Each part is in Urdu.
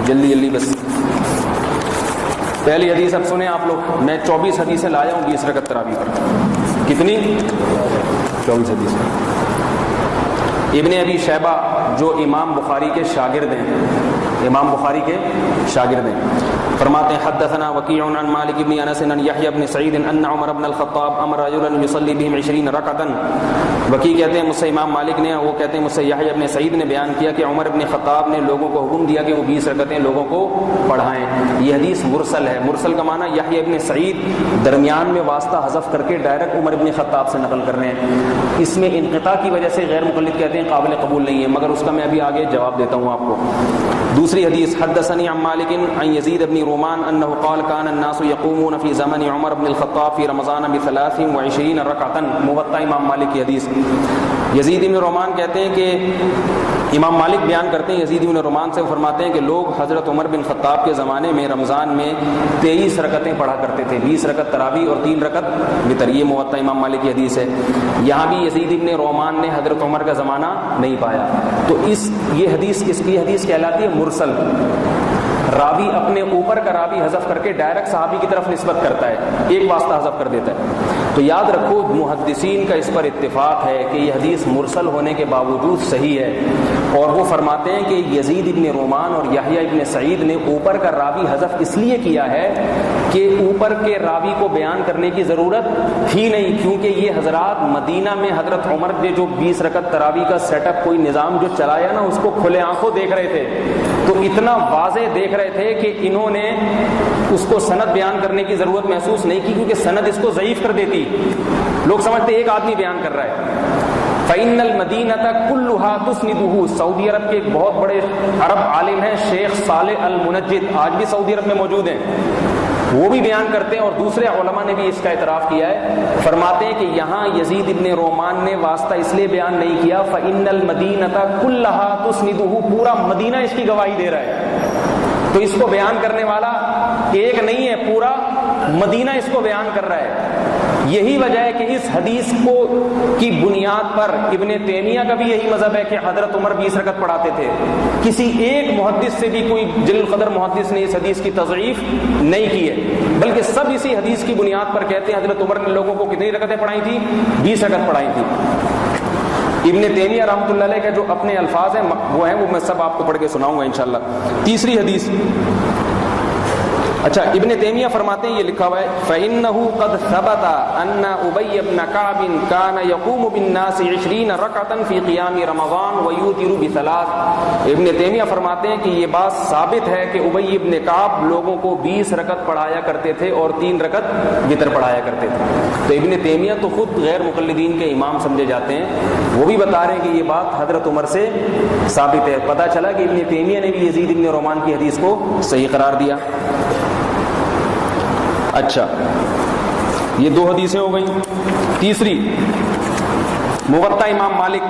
جلدی جلدی بس. پہلی حدیث اب سنیں آپ لوگ. میں 24 حدیثیں لایا ہوں 20 رکعت تراویح پر. کتنی؟ 24 حدیثیں. ابن ابی شیبہ جو امام بخاری کے شاگرد ہیں، امام بخاری کے شاگرد ہیں، فرماتے ہیں حدثنا وکیع عن مالک بن انس عن یحیی بن سعید ان عمر بن الخطاب امر رجلا یصلی بهم 20 رکعتا. وکیع کہتے ہیں مجھ سے امام مالک نے، وہ کہتے ہیں مجھ سے یحیی بن سعید نے بیان کیا کہ عمر بن خطاب نے لوگوں کو حکم دیا کہ وہ 20 رکعتیں لوگوں کو پڑھائیں. یہ حدیث مرسل ہے. مرسل کا معنی یحیی بن سعید درمیان میں واسطہ حذف کر کے ڈائریکٹ عمر بن خطاب سے نقل کر رہے ہیں. اس میں انقطاع کی وجہ سے غیر مقلد کہتے ہیں قابل قبول نہیں ہے، مگر اس کا میں ابھی آگے جواب دیتا ہوں آپ کو. دوسری حدیث حدثني عن مالك عن يزيد بن رومان انه قال كان الناس يقومون في زمن عمر بن الخطاب في رمضان ب23 ركعه. موطا امام مالک کی حدیث. یزید بن رومان کہتے ہیں کہ امام مالک بیان کرتے ہیں یزید بن رومان سے، فرماتے ہیں کہ لوگ حضرت عمر بن خطاب کے زمانے میں رمضان میں 23 رکعتیں پڑھا کرتے تھے، 20 رکعت تراویح اور 3 رکعت وتر. یہ موطا امام مالک کی حدیث ہے. یہاں بھی یزید بن رومان نے حضرت عمر کا زمانہ نہیں پایا. تو یہ حدیث اس کی حدیث کہلاتی ہے مرسل. راوی اپنے اوپر کا راوی حذف کر کے ڈائریکٹ صحابی کی طرف نسبت کرتا ہے، ایک واسطہ حذف کر دیتا ہے. تو یاد رکھو محدثین کا اس پر اتفاق ہے کہ یہ حدیث مرسل ہونے کے باوجود صحیح ہے. اور وہ فرماتے ہیں کہ یزید ابن رومان اور یحییٰ ابن سعید نے اوپر کا راوی حذف اس لیے کیا ہے کہ اوپر کے راوی کو بیان کرنے کی ضرورت ہی نہیں، کیونکہ یہ حضرات مدینہ میں حضرت عمر نے جو 20 رکعت تراویح کا سیٹ اپ کوئی نظام جو چلایا نا، اس کو کھلے آنکھوں دیکھ رہے تھے. تو اتنا واضح دیکھ رہے تھے کہ انہوں نے اس کو سند بیان کرنے کی ضرورت محسوس نہیں کی، کیونکہ سند اس کو ضعیف کر دیتی. لوگ سمجھتے ایک آدمی بیان کر رہا ہے. فَإِنَّ الْمَدِينَةَ كُلُّهَا تُسْنِدُهُ. سعودی عرب کے ایک بہت بڑے عرب عالم ہیں شیخ صالح المنجد، آج بھی سعودی عرب میں موجود ہیں. وہ بھی بیان کرتے ہیں اور دوسرے علماء نے بھی اس کا اعتراف کیا ہے. فرماتے ہیں کہ یہاں یزید ابن رومان نے واسطہ اس لیے بیان نہیں کیا فَإِنَّ الْمَدِينَةَ كُلَّهَا تُسْنِدُهُ، پورا مدینہ اس کی گواہی دے رہا ہے. تو اس کو بیان کرنے والا ایک نہیں ہے، پورا مدینہ اس کو بیان کر رہا ہے. یہی وجہ ہے کہ اس حدیث کو کی بنیاد پر ابن تیمیہ کا بھی یہی مذہب ہے کہ حضرت عمر 20 رکعت پڑھاتے تھے. کسی ایک محدث سے بھی کوئی جلیل القدر محدث نے اس حدیث کی تضعیف نہیں کی ہے، بلکہ سب اسی حدیث کی بنیاد پر کہتے ہیں حضرت عمر نے لوگوں کو کتنی رکعتیں پڑھائی تھی؟ 20 رکعت پڑھائی تھی. ابن تیمیہ رحمۃ اللہ علیہ کے جو اپنے الفاظ ہیں وہ ہیں، وہ میں سب آپ کو پڑھ کے سناؤں گا انشاءاللہ. تیسری حدیث. اچھا، ابن تیمیہ فرماتے ہیں، یہ لکھا ہوا ہے فَإِنَّهُ قَدْ ثَبَتَ أَنَّ أُبَيَّ بْنَ كَعْبٍ كَانَ يَقُومُ بِالنَّاسِ 20 رَكْعَةً فِي قِيَامِ رَمَضَانَ وَيُوتِرُ بِثَلَاثٍ. ابن تیمیہ فرماتے ہیں کہ یہ بات ثابت ہے کہ ابی ابن کعب لوگوں کو 20 رکعت پڑھایا کرتے تھے اور 3 رکعت وتر پڑھایا کرتے تھے. تو ابن تیمیہ تو خود غیر مقلدین کے امام سمجھے جاتے ہیں، وہ بھی بتا رہے ہیں کہ یہ بات حضرت عمر سے ثابت ہے. پتہ چلا کہ ابن تیمیہ نے بھی یزید ابن رومان کی حدیث کو صحیح قرار دیا. اچھا، یہ 2 حدیثیں ہو گئیں. تیسری موطا امام مالک.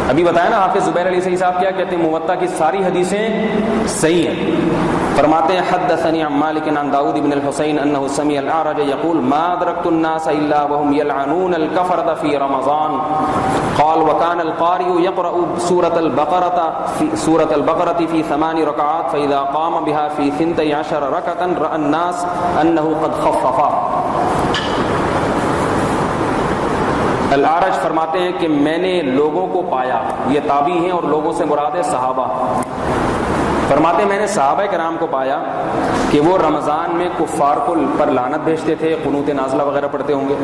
ابھی بتایا نا حافظ زبیر علی صحیح صاحب کیا کہتے ہیں، موطا کی ساری حدیثیں صحیح ہیں. فرماتے ہیں حدثني عن مالك عن داود بن الحسين انه سمع الاعرج يقول ما ادركت الناس الا وهم يلعنون الكفرة في رمضان. قال وكان القارئ يقرأ سورة البقرة في 8 ركعات فإذا قام بها في 12 ركعة رأى الناس أنه قد خفف. الاعرج فرماتے ہیں کہ میں نے لوگوں کو پایا، یہ تابعی ہیں اور لوگوں سے مراد ہے صحابہ. فرماتے ہیں میں نے صحابہ کرام کو پایا کہ وہ رمضان میں کفار کو پر لعنت بھیجتے تھے، قنوت نازلہ وغیرہ پڑھتے ہوں گے.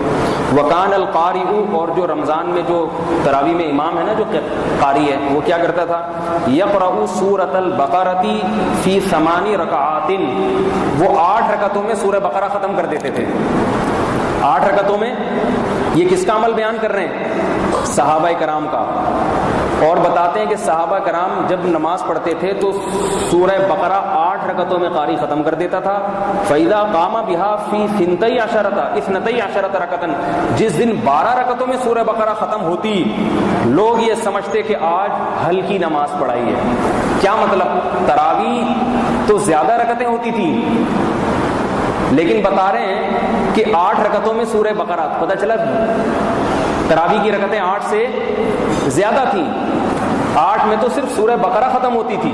وکان القاری، اور جو رمضان میں جو تراویح میں امام ہے نا جو قاری ہے، وہ کیا کرتا تھا؟ یقرأ سورۃ البقرۃ فی 8 رکعات. وہ 8 رکعتوں میں سورہ بقرہ ختم کر دیتے تھے. 8 رکعتوں میں. یہ کس کا عمل بیان کر رہے ہیں؟ صحابہ کرام کا. اور بتاتے ہیں کہ صحابہ کرام جب نماز پڑھتے تھے تو سورہ بقرہ 8 رکعتوں میں قاری ختم کر دیتا تھا. فَإِذَا قَامَ بِهَا فِي 12 رَكَعَةً. جس دن 12 رکعتوں میں سورہ بقرہ ختم ہوتی، لوگ یہ سمجھتے کہ آج ہلکی نماز پڑھائی ہے. کیا مطلب؟ تراویح تو زیادہ رکعتیں ہوتی تھیں، لیکن بتا رہے ہیں کہ 8 رکعتوں میں سورہ بقرہ. پتہ چلا تراویح کی رکعتیں 8 سے زیادہ تھیں. 8 میں تو صرف سورہ بقرہ ختم ہوتی تھی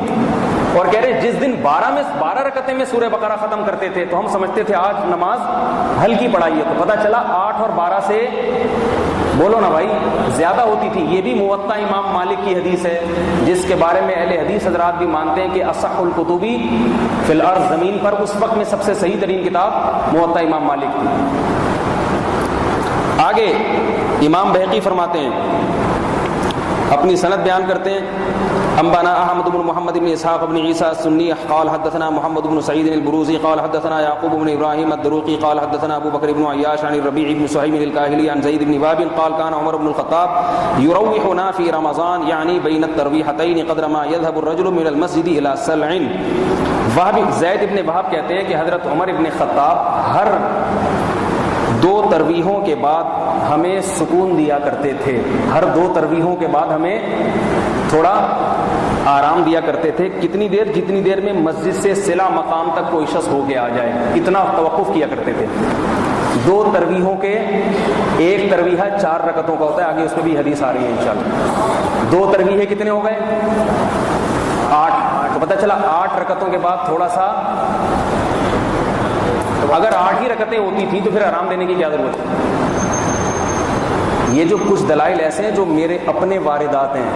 اور کہہ رہے جس دن 12 رکعتیں میں سورہ بقرہ ختم کرتے تھے تو ہم سمجھتے تھے آج نماز ہلکی پڑھائی ہے، تو پتہ چلا 8 اور 12 سے بولو نا بھائی زیادہ ہوتی تھی۔ یہ بھی موطا امام مالک کی حدیث ہے، جس کے بارے میں اہل حدیث حضرات بھی مانتے ہیں کہ اصح الکتبی فی الارض، زمین پر اس وقت میں سب سے صحیح ترین کتاب موطا امام مالک تھی۔ آگے امام بہقی فرماتے ہیں، اپنی سند بیان کرتے ہیں، انبانا احمد بن محمد بن اسحاق بن عیسیٰ السنی قال حدثنا محمد بن سعید البروزی قال حدثنا یعقوب بن ابراہیم الدروقی قال حدثنا ابو بکر بن عیاش عن الربیع بن صہیب الکاہلی عن زید بن وهب قال كان عمر بن الخطاب يروحنا في رمضان يعني بين الترويحتين قدر ما يذهب الرجل من المسجد الى سلع۔ وهب زید بن وهب کہتے ہیں کہ حضرت عمر بن خطاب ہر 2 ترویحوں کے بعد ہمیں سکون دیا کرتے تھے، ہر 2 ترویحوں کے بعد ہمیں تھوڑا آرام دیا کرتے تھے۔ کتنی دیر؟ جتنی دیر میں مسجد سے صلہ مقام تک کوئی شخص ہو کے آ جائے، اتنا توقف کیا کرتے تھے۔ 2 ترویحوں کے، ایک ترویحہ 4 رکعتوں کا ہوتا ہے، آگے اس میں بھی حدیث آ رہی ہے انشاءاللہ۔ 2 ترویحے کتنے ہو گئے؟ 8۔ تو پتہ چلا 8 رکعتوں کے بعد تھوڑا سا، اگر 8 ہی رکعتیں ہوتی تھیں تو پھر آرام دینے کی کیا ضرورت ہے؟ یہ جو کچھ دلائل ایسے ہیں جو میرے اپنے واردات ہیں،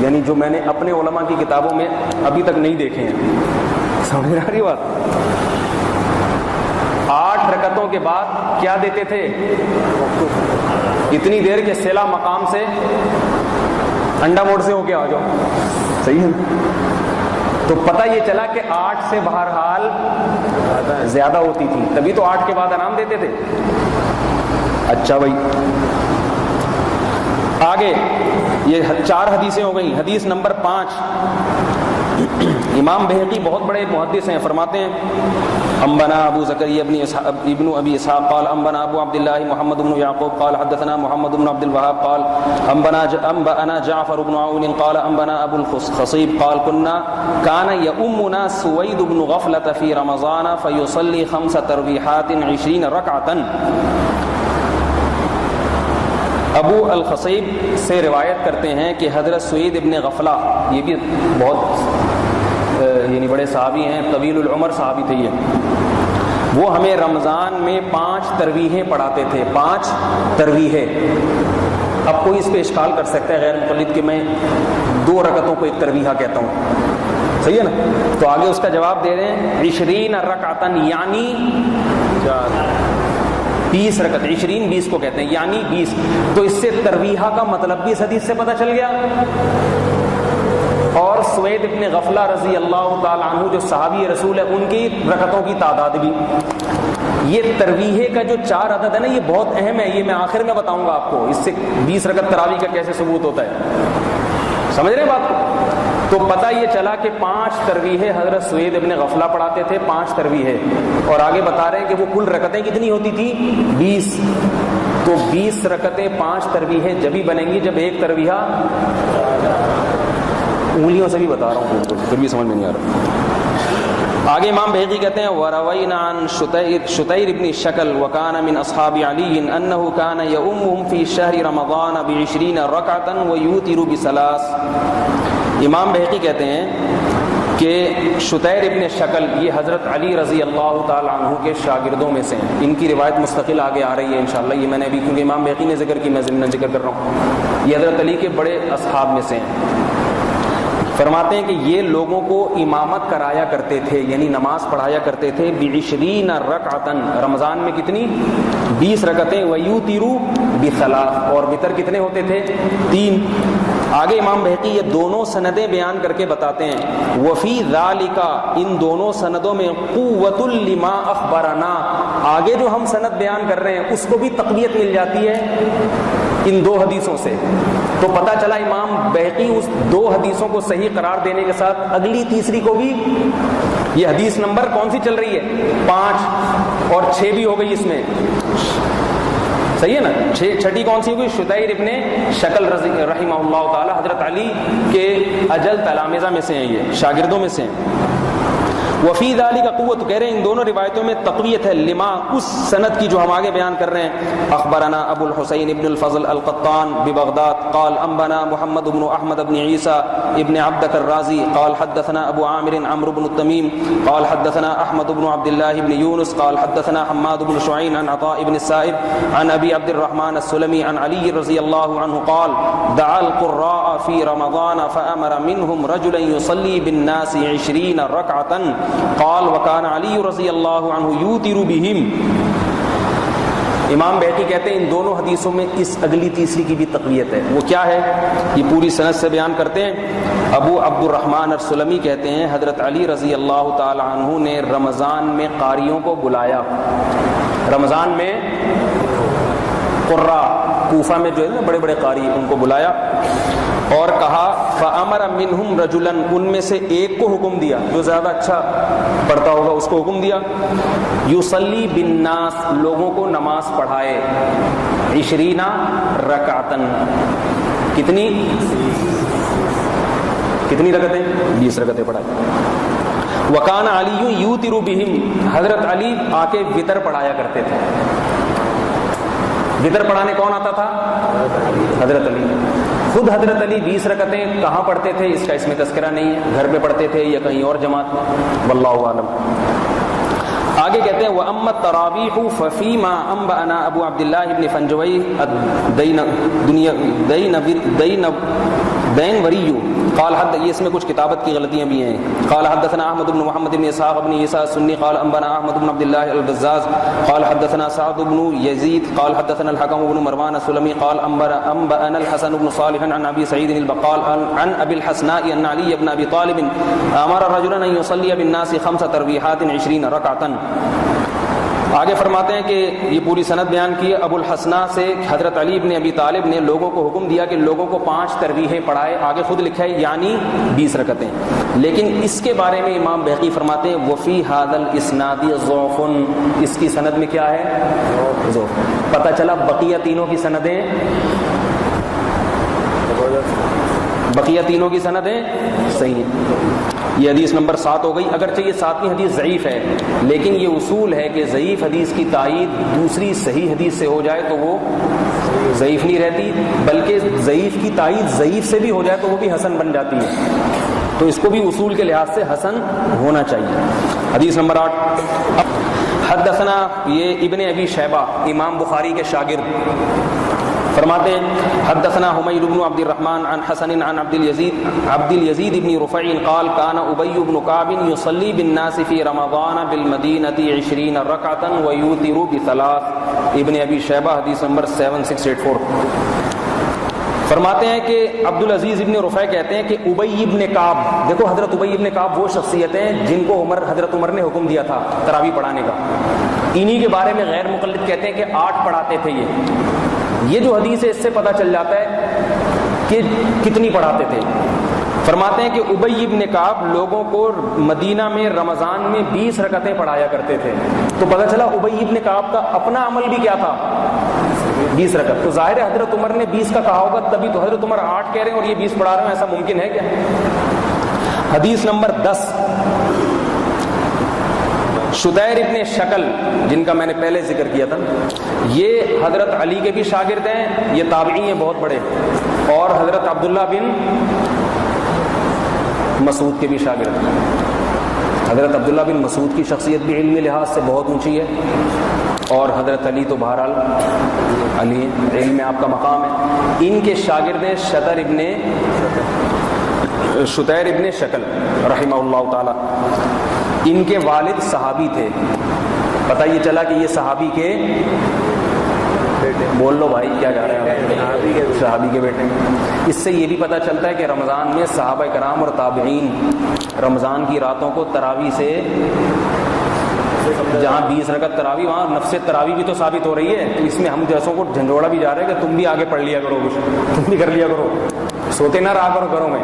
یعنی جو میں نے اپنے علماء کی کتابوں میں ابھی تک نہیں دیکھے ہیں، سمجھ آ رہی بات؟ 8 رکعتوں کے بعد کیا دیتے تھے؟ اتنی دیر کے صلہ مقام سے انڈا موڑ سے ہو کے آ جاؤ، صحیح ہے؟ تو پتہ یہ چلا کہ 8 سے بہرحال زیادہ ہوتی تھی، تبھی تو 8 کے بعد آرام دیتے تھے۔ اچھا بھائی، آگے یہ 4 حدیثیں ہو گئیں۔ حدیث نمبر 5، امام بہقی بہت بڑے محدث ہیں، فرماتے ہیں انبنا ابو زکریا ابن ابی اسحاق قال انبنا ابو عبد الله محمد بن يعقوب قال حدثنا محمد بن عبد الوهاب قال انبنا جعفر بن عون قال انبنا ابو الخصيب قال كان يؤمنا سويد بن غفلة في رمضان فيصلي 5 ترويحات 20 ركعة۔ ابو الخصیب سے روایت کرتے ہیں کہ حضرت سوید ابن غفلہ، یہ بھی بہت یعنی بڑے صحابی ہیں، طویل العمر صحابی تھے یہ، وہ ہمیں رمضان میں 5 ترویحیں پڑھاتے تھے۔ 5 ترویحیں۔ اب کوئی اس پہ اشکال کر سکتا ہے غیر مقلد کہ میں 2 رکعتوں کو ایک ترویحہ کہتا ہوں، صحیح ہے نا؟ تو آگے اس کا جواب دے رہے ہیں 20 رکعتن، یعنی 20 رکعت۔ 20 کو کہتے ہیں یعنی 20۔ تو اس سے ترویحہ کا مطلب بھی اس حدیث سے پتہ چل گیا، اور سوید ابن غفلہ رضی اللہ تعالی عنہ جو صحابی رسول ہے، ان کی رکعتوں کی تعداد بھی۔ یہ ترویحے کا جو 4 عدد ہے نا، یہ بہت اہم ہے، یہ میں آخر میں بتاؤں گا آپ کو، اس سے 20 رکعت تراویح کا کیسے ثبوت ہوتا ہے، سمجھ رہے ہیں بات کو؟ تو پتہ یہ چلا کہ 5 ترویحیں حضرت سوید ابن غفلہ پڑھاتے تھے، 5 ترویحیں، اور آگے بتا رہے ہیں کہ وہ کل رکعتیں کتنی ہوتی تھی؟ 20۔ تو 20 رکعتیں 5 ترویحیں جبھی بنیں گی جب ایک ترویحہ، انگلیوں سے بھی بتا رہا ہوں پھر بھی سمجھ میں نہیں آ رہا۔ آگے امام بہقی کہتے ہیں وروینا عن شتیر ابن شکل وکان من اصحاب علی انہ کان یؤمہم فی شہر رمضان ب20 رکعۃ ویوتر ب3۔ امام بہقی کہتے ہیں کہ شتیر ابن شکل یہ حضرت علی رضی اللہ تعالی عنہ کے شاگردوں میں سے ہیں، ان کی روایت مستقل آگے آ رہی ہے انشاءاللہ، یہ میں نے ابھی کیونکہ امام بہقی نے ذکر کی، میں ضمن ذکر کر رہا ہوں، یہ حضرت علی کے بڑے اصحاب میں سے ہیں۔ فرماتے ہیں کہ یہ لوگوں کو امامت کرایا کرتے تھے، یعنی نماز پڑھایا کرتے تھے ب20 رکعتن، رمضان میں کتنی؟ 20 رکعتیں، ویوتروا ب3، اور وتر کتنے ہوتے تھے؟ 3۔ آگے امام بہقی یہ دونوں سندیں بیان کر کے بتاتے ہیں وفی ذالک، ان دونوں سندوں میں قوت لما اخبرنا، آگے جو ہم سند بیان کر رہے ہیں اس کو بھی تقویت مل جاتی ہے ان 2 حدیثوں سے۔ تو پتہ چلا امام بہقی اس 2 حدیثوں کو صحیح قرار دینے کے ساتھ اگلی تیسری کو بھی، یہ حدیث نمبر کون سی چل رہی ہے؟ 5 اور 6 بھی ہو گئی اس میں، صحیح ہے نا؟ 6ٹھی کون سی ہوگی؟ شتیر ابن شکل رحمہ اللہ تعالی، حضرت علی کے اجل تلامذہ میں سے ہیں، یہ شاگردوں میں سے ہیں۔ وفی ذالک قوت، کہہ رہے ہیں ان دونوں روایتوں میں تقویت ہے، لما اس سند کی جو ہم آگے بیان کر رہے ہیں. اخبرنا ابو الحسین ابن الفضل القطان ببغداد قال انبانا محمد بن احمد بن عیسیٰ ابن عبدک الرازی قال حدثنا ابو عامر عمرو بن التمیم قال حدثنا احمد بن عبد الله بن يونس قال حدثنا حماد بن شعيب عن عطاء بن السائب عن ابي عبد الرحمن السلمي عن علي رضي الله عنه قال دعا القراء في رمضان فامر منهم رجلا يصلي بالناس 20 ركعة قال وكان علي رضي الله عنه يوتر بهم. امام بہقی کہتے ہیں ان دونوں حدیثوں میں اس اگلی تیسری کی بھی تقویت ہے. وہ کیا ہے؟ یہ پوری سند سے بیان کرتے ہیں. ابو عبد الرحمن السلمی کہتے ہیں حضرت علی رضی اللہ تعالی عنہ نے رمضان میں قاریوں کو بلایا. رمضان میں قراء کوفہ میں جو ہے نا بڑے بڑے قاری، ان کو بلایا اور کہا فامر منہم رجلا، ان میں سے ایک کو حکم دیا جو زیادہ اچھا پڑھتا ہوگا اس کو حکم دیا، یصلی بالناس، لوگوں کو نماز پڑھائے، 20 رکعتن، کتنی رکعتیں؟ 20 رکعتیں پڑھائے. وکان علی یوتر بہم، حضرت علی آ کے وتر پڑھایا کرتے تھے. وتر پڑھانے کون آتا تھا؟ حضرت علی. خود حضرت علی 20 رکعتیں کہاں پڑھتے تھے اس کا اس میں تذکرہ نہیں ہے، گھر پہ پڑھتے تھے یا کہیں اور جماعت میں، واللہ اعلم. آگے کہتے ہیں وَأَمَّا التَّرَاوِيحُ فَفِيمَا أَنبَأَنَا أَبُو عَبْدِ اللَّهِ بْنِ فَنْجَوَيْهِ الدَّيْنَوَرِيُّ قال حد، یہ اس میں کچھ کتابت کی غلطیاں بھی ہیں. قال حدثنا احمد بن محمد بن اسحاق بن عیسیٰ السنی قال انبانا احمد بن عبد الله البزاز قال حدثنا سعد بن يزيد قال حدثنا الحكم بن مروان السلمي قال انبانا الحسن بن صالح عن ابي سعيد البقال عن ابي الحسناء ان علي بن ابي طالب امر رجلا ان يصلي بالناس 5 تراويحات 20 ركعه. آگے فرماتے ہیں کہ یہ پوری سند بیان کی ابو الحسناء سے حضرت علی بن ابی طالب نے لوگوں کو حکم دیا کہ لوگوں کو 5 تراویحیں پڑھائے. آگے خود لکھا ہے یعنی 20 رکعتیں. لیکن اس کے بارے میں امام بہقی فرماتے ہیں وفی هذا الاسناد ضعف، اس کی سند میں کیا ہے؟ ضعف. پتہ چلا بقیہ تینوں کی سندیں صحیح ہیں. یہ حدیث نمبر 7 ہو گئی. اگرچہ یہ 7ویں حدیث ضعیف ہے لیکن یہ اصول ہے کہ ضعیف حدیث کی تائید دوسری صحیح حدیث سے ہو جائے تو وہ ضعیف نہیں رہتی، بلکہ ضعیف کی تائید ضعیف سے بھی ہو جائے تو وہ بھی حسن بن جاتی ہے. تو اس کو بھی اصول کے لحاظ سے حسن ہونا چاہیے. حدیث نمبر 8 حدثنا، یہ ابن ابی شیبہ امام بخاری کے شاگرد فرماتے ہیں حدثنا حمید بن عبد الرحمن عن حسن عن عبد اليزيد بن رفع قال كان ابي بن كعب يصلي بالناس في رمضان بالمدينه 20 ركعه ويوتر ب3. ابن ابی شیبہ حدیث نمبر 7684 فرماتے ہیں کہ عبدالعزیز ابن رفع کہتے ہیں کہ ابی ابن کعب، دیکھو حضرت ابی ابن کعب وہ شخصیتیں جن کو حضرت عمر نے حکم دیا تھا تراویح پڑھانے کا. انہی کے بارے میں غیر مقلد کہتے ہیں کہ 8 پڑھاتے تھے. یہ جو حدیث ہے اس سے پتہ چل جاتا ہے کہ کتنی پڑھاتے تھے. فرماتے ہیں کہ ابی ابن کعب لوگوں کو مدینہ میں رمضان میں 20 رکعتیں پڑھایا کرتے تھے. تو پتہ چلا ابی ابن کعب کا اپنا عمل بھی کیا تھا؟ 20 رکعت. تو ظاہر ہے حضرت عمر نے 20 کا کہا ہوگا، تبھی تو حضرت عمر 8 کہہ رہے ہیں اور یہ 20 پڑھا رہے ہیں. ایسا ممکن ہے کیا؟ حدیث نمبر 10 شتیر ابن شکل جن کا میں نے پہلے ذکر کیا تھا، یہ حضرت علی کے بھی شاگرد ہیں، یہ تابعی ہیں بہت بڑے، اور حضرت عبداللہ بن مسعود کے بھی شاگرد ہیں. حضرت عبداللہ بن مسعود کی شخصیت بھی علمی لحاظ سے بہت اونچی ہے، اور حضرت علی تو بہرحال علی علم میں آپ کا مقام ہے. ان کے شاگرد ہیں شتیر ابن شکل رحمہ اللہ تعالی. ان کے والد صحابی تھے. پتہ یہ چلا کہ یہ صحابی کے بول لو بھائی کیا جا رہے ہیں، صحابی کے بیٹے. اس سے یہ بھی پتہ چلتا ہے کہ رمضان میں صحابہ کرام اور تابعین رمضان کی راتوں کو تراویح سے، جہاں 20 رکعت تراویح وہاں نفس تراویح بھی تو ثابت ہو رہی ہے. تو اس میں ہم جیسوں کو جھنجھوڑا بھی جا رہا ہے کہ تم بھی آگے پڑھ لیا کرو، کچھ تم بھی کر لیا کرو، سوتے نہ رہا کرو گھروں میں.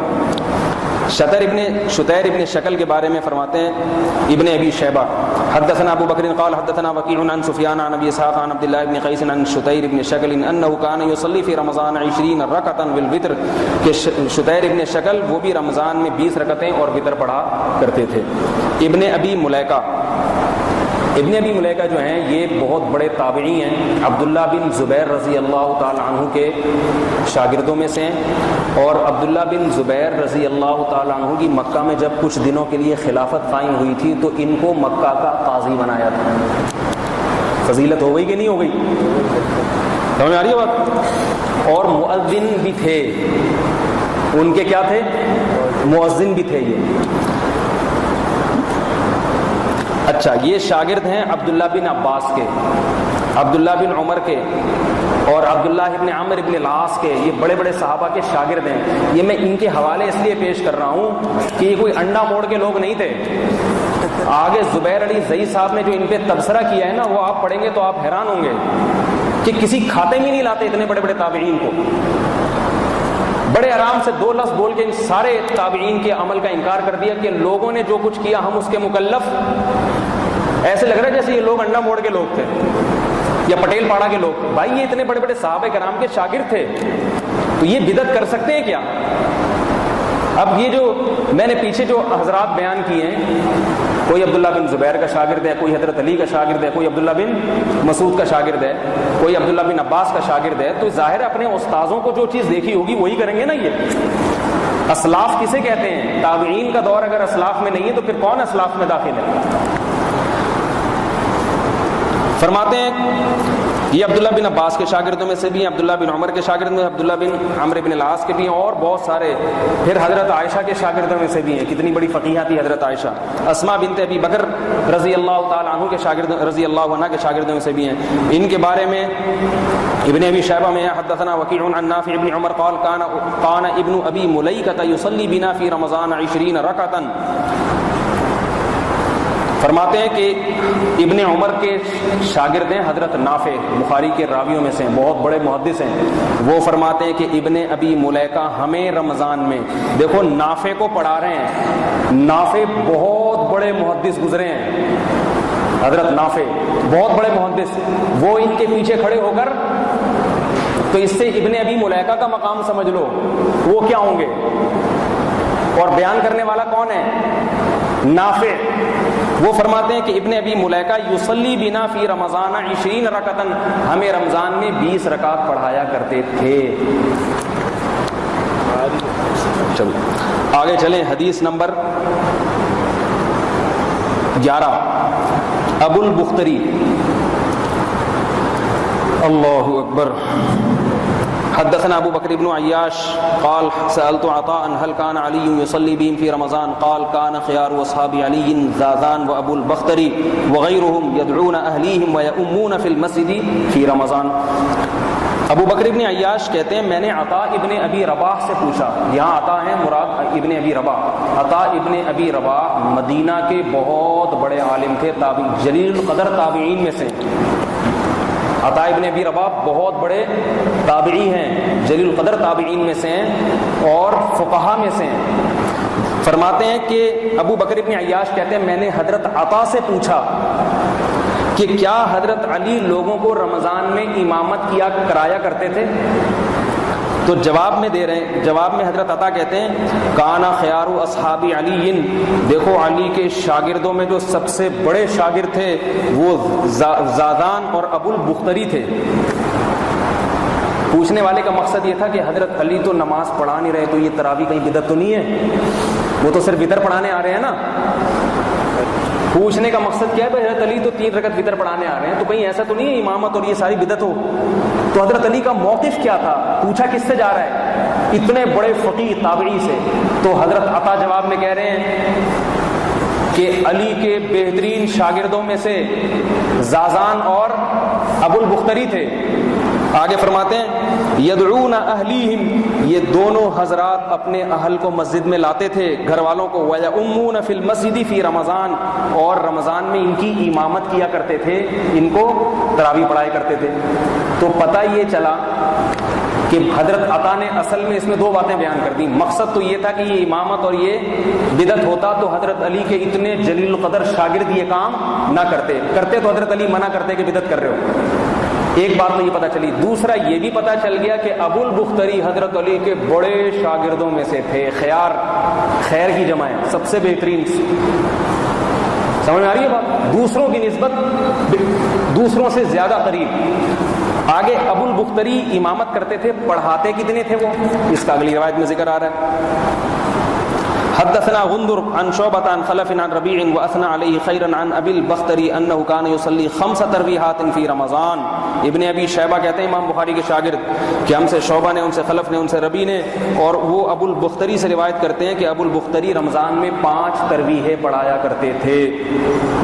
شتیر ابن شکل کے بارے میں فرماتے ہیں ابن ابی شیبہ حدثنا ابو بکر قال حدثنا وکیع عن سفیان عن ابی اسحاق عن عبد الله بن قیس عن شتیر ابن شکل انه كان يصلي في رمضان 20 ركعه بالوتر کہ شتیر ابن شکل وہ بھی رمضان میں 20 رکعتیں اور وتر پڑھا کرتے تھے. ابن ابی ملیکہ جو ہیں یہ بہت بڑے تابعی ہیں. عبداللہ بن زبیر رضی اللہ تعالی عنہ کے شاگردوں میں سے ہیں اور عبداللہ بن زبیر رضی اللہ تعالی عنہ کی مکہ میں جب کچھ دنوں کے لیے خلافت قائم ہوئی تھی تو ان کو مکہ کا قاضی بنایا تھا. فضیلت ہو گئی کہ نہیں ہو گئی؟ سمجھ میں آ رہی ہے بات؟ اور مؤذن بھی تھے ان کے. کیا تھے؟ مؤذن بھی تھے یہ. اچھا یہ شاگرد ہیں عبداللہ بن عباس کے, عبداللہ بن عمر کے اور عبداللہ ابن عمر ابن العاص کے. یہ بڑے بڑے صحابہ کے شاگرد ہیں. یہ میں ان کے حوالے اس لیے پیش کر رہا ہوں کہ یہ کوئی انڈا موڑ کے لوگ نہیں تھے. آگے زبیر علی زئی صاحب نے جو ان پہ تبصرہ کیا ہے نا وہ آپ پڑھیں گے تو آپ حیران ہوں گے کہ کسی کھاتے میں نہیں لاتے اتنے بڑے بڑے تابعین کو. بڑے آرام سے 2 لفظ بول کے ان سارے تابعین کے عمل کا انکار کر دیا کہ لوگوں نے جو کچھ کیا ہم اس کے مکلف. ایسے لگ رہا ہے جیسے یہ لوگ انڈا موڑ کے لوگ تھے یا پٹیل پاڑا کے لوگ. بھائی یہ اتنے بڑے بڑے صحابہ کرام کے شاگرد تھے تو یہ بدعت کر سکتے ہیں کیا؟ اب یہ جو میں نے پیچھے جو حضرات بیان کیے ہیں, کوئی عبداللہ بن زبیر کا شاگرد ہے, کوئی حضرت علی کا شاگرد ہے, کوئی عبداللہ بن مسعود کا شاگرد ہے, کوئی عبداللہ بن عباس کا شاگرد ہے, تو ظاہر ہے اپنے استاذوں کو جو چیز دیکھی ہوگی وہی کریں گے نا. یہ اسلاف کسے کہتے ہیں؟ تابعین کا دور اگر اسلاف میں نہیں ہے تو پھر کون اسلاف میں داخل ہے؟ فرماتے ہیں یہ عبداللہ بن عباس کے شاگردوں میں سے بھی ہیں, عبداللہ بن عمر کے شاگرد میں, عبداللہ بن عمرو بن العاص کے بھی ہیں اور بہت سارے. پھر حضرت عائشہ کے شاگردوں میں سے بھی ہیں. کتنی بڑی فقیہہ تھی حضرت عائشہ. اسماء بنت ابی بکر رضی اللہ تعالی عنہ کے شاگرد, رضی اللہ عنہ کے شاگردوں میں سے بھی ہیں. ان کے بارے میں ابن ابی شیبہ میں حدثنا وکیع عن نافع ابن عمر قال كان ابن ابی ملیکہ یصلی بنا فی رمضان 20 رکعۃ. فرماتے ہیں کہ ابن عمر کے شاگرد ہیں حضرت نافع, بخاری کے راویوں میں سے بہت بڑے محدث ہیں. وہ فرماتے ہیں کہ ابن ابی ملیکہ ہمیں رمضان میں, دیکھو نافع کو پڑھا رہے ہیں, نافع بہت بڑے محدث گزرے ہیں, حضرت نافع بہت بڑے محدث, وہ ان کے پیچھے کھڑے ہو کر, تو اس سے ابن ابی ملیکہ کا مقام سمجھ لو وہ کیا ہوں گے. اور بیان کرنے والا کون ہے؟ نافع. وہ فرماتے ہیں کہ ابن ابی ملیکہ یصلی بنا فی رمضان 20 رکعۃ, ہمیں رمضان میں 20 رکعت پڑھایا کرتے تھے. چلو آگے چلیں. حدیث نمبر 11. ابو البختری. اللہ اکبر. حدثنا ابو بکر بن عیاش قال سألت عطاء هل كان علي يصلي بهم في رمضان قال كان خيار اصحاب علي زازان وابو البختري وغيرهم يدعون اهليهم ويؤمون في المسجد في رمضان. ابو بکر ابن عیاش کہتے ہیں میں نے عطاء ابن ابی رباح سے پوچھا. یہاں عطاء ہے مراد ابن ابی رباح. عطاء ابن ابی رباح مدینہ کے بہت بڑے عالم تھے, تابعی جلیل القدر تابعین میں سے. عطاء ابن ابی رباح بہت بڑے تابعی ہیں, جلیل القدر تابعین میں سے ہیں اور فقہا میں سے ہیں. فرماتے ہیں کہ ابو بکر ابن عیاش کہتے ہیں میں نے حضرت عطا سے پوچھا کہ کیا حضرت علی لوگوں کو رمضان میں امامت کرایا کرتے تھے؟ تو جواب میں دے رہے ہیں, جواب میں حضرت عطا کہتے ہیں کانا خیار اصحاب علی, دیکھو علی کے شاگردوں میں جو سب سے بڑے شاگرد تھے وہ زادان اور ابو البختری تھے. پوچھنے والے کا مقصد یہ تھا کہ حضرت علی تو نماز پڑھا نہیں رہے, تو یہ تراویح کہیں بدعت تو نہیں ہے؟ وہ تو صرف وتر پڑھانے آ رہے ہیں نا. پوچھنے کا مقصد کیا ہے بھائی حضرت علی تو 3 رکعت وتر پڑھانے آ رہے ہیں, تو کہیں ایسا تو نہیں ہے امامت اور یہ ساری بدعت ہو؟ تو حضرت علی کا موقف کیا تھا؟ پوچھا کس سے جا رہا ہے؟ اتنے بڑے فقیہ تابعی سے. تو حضرت عطا جواب میں کہہ رہے ہیں کہ علی کے بہترین شاگردوں میں سے زازان اور ابو البختری تھے. آگے فرماتے ہیں یدعون اہلیہم, یہ دونوں حضرات اپنے اہل کو مسجد میں لاتے تھے, گھر والوں کو. وَيَؤُمُّونَ فِي الْمَسْجِدِ فِي رمضان, اور رمضان میں ان کی امامت کیا کرتے تھے, ان کو تراویح پڑھایا کرتے تھے. تو پتہ یہ چلا کہ حضرت عطا نے اصل میں اس میں دو باتیں بیان کر دی. مقصد تو یہ تھا کہ یہ امامت اور یہ بدعت ہوتا تو حضرت علی کے اتنے جلیل القدر شاگرد یہ کام نہ کرتے تو حضرت علی منع کرتے کہ بدعت کر رہے ہو. ایک بات تو یہ پتہ چلی. دوسرا یہ بھی پتہ چل گیا کہ ابو البختری حضرت علی کے بڑے شاگردوں میں سے تھے. خیر کی جمع ہے, سب سے بہترین. سمجھ میں آ رہی ہے بات؟ دوسروں کی نسبت دوسروں سے زیادہ قریب. آگے ابو البختری امامت کرتے تھے, پڑھاتے کتنے تھے وہ, اس کا اگلی روایت میں ذکر آ رہا ہے. حدثنا غندر عن شعبة عن خلف عن ربيع واثنى عليه خيرا عن ابي البختري انه كان يصلي 5 تراويحات في رمضان. ابن ابی شیبہ کہتے ہیں امام بخاری کے شاگرد کہ ہم سے شعبہ نے, ان سے خلف نے, ان سے ربیع نے, اور وہ ابو البختری سے روایت کرتے ہیں کہ ابو البختری رمضان میں 5 تراویحیں پڑھایا کرتے تھے.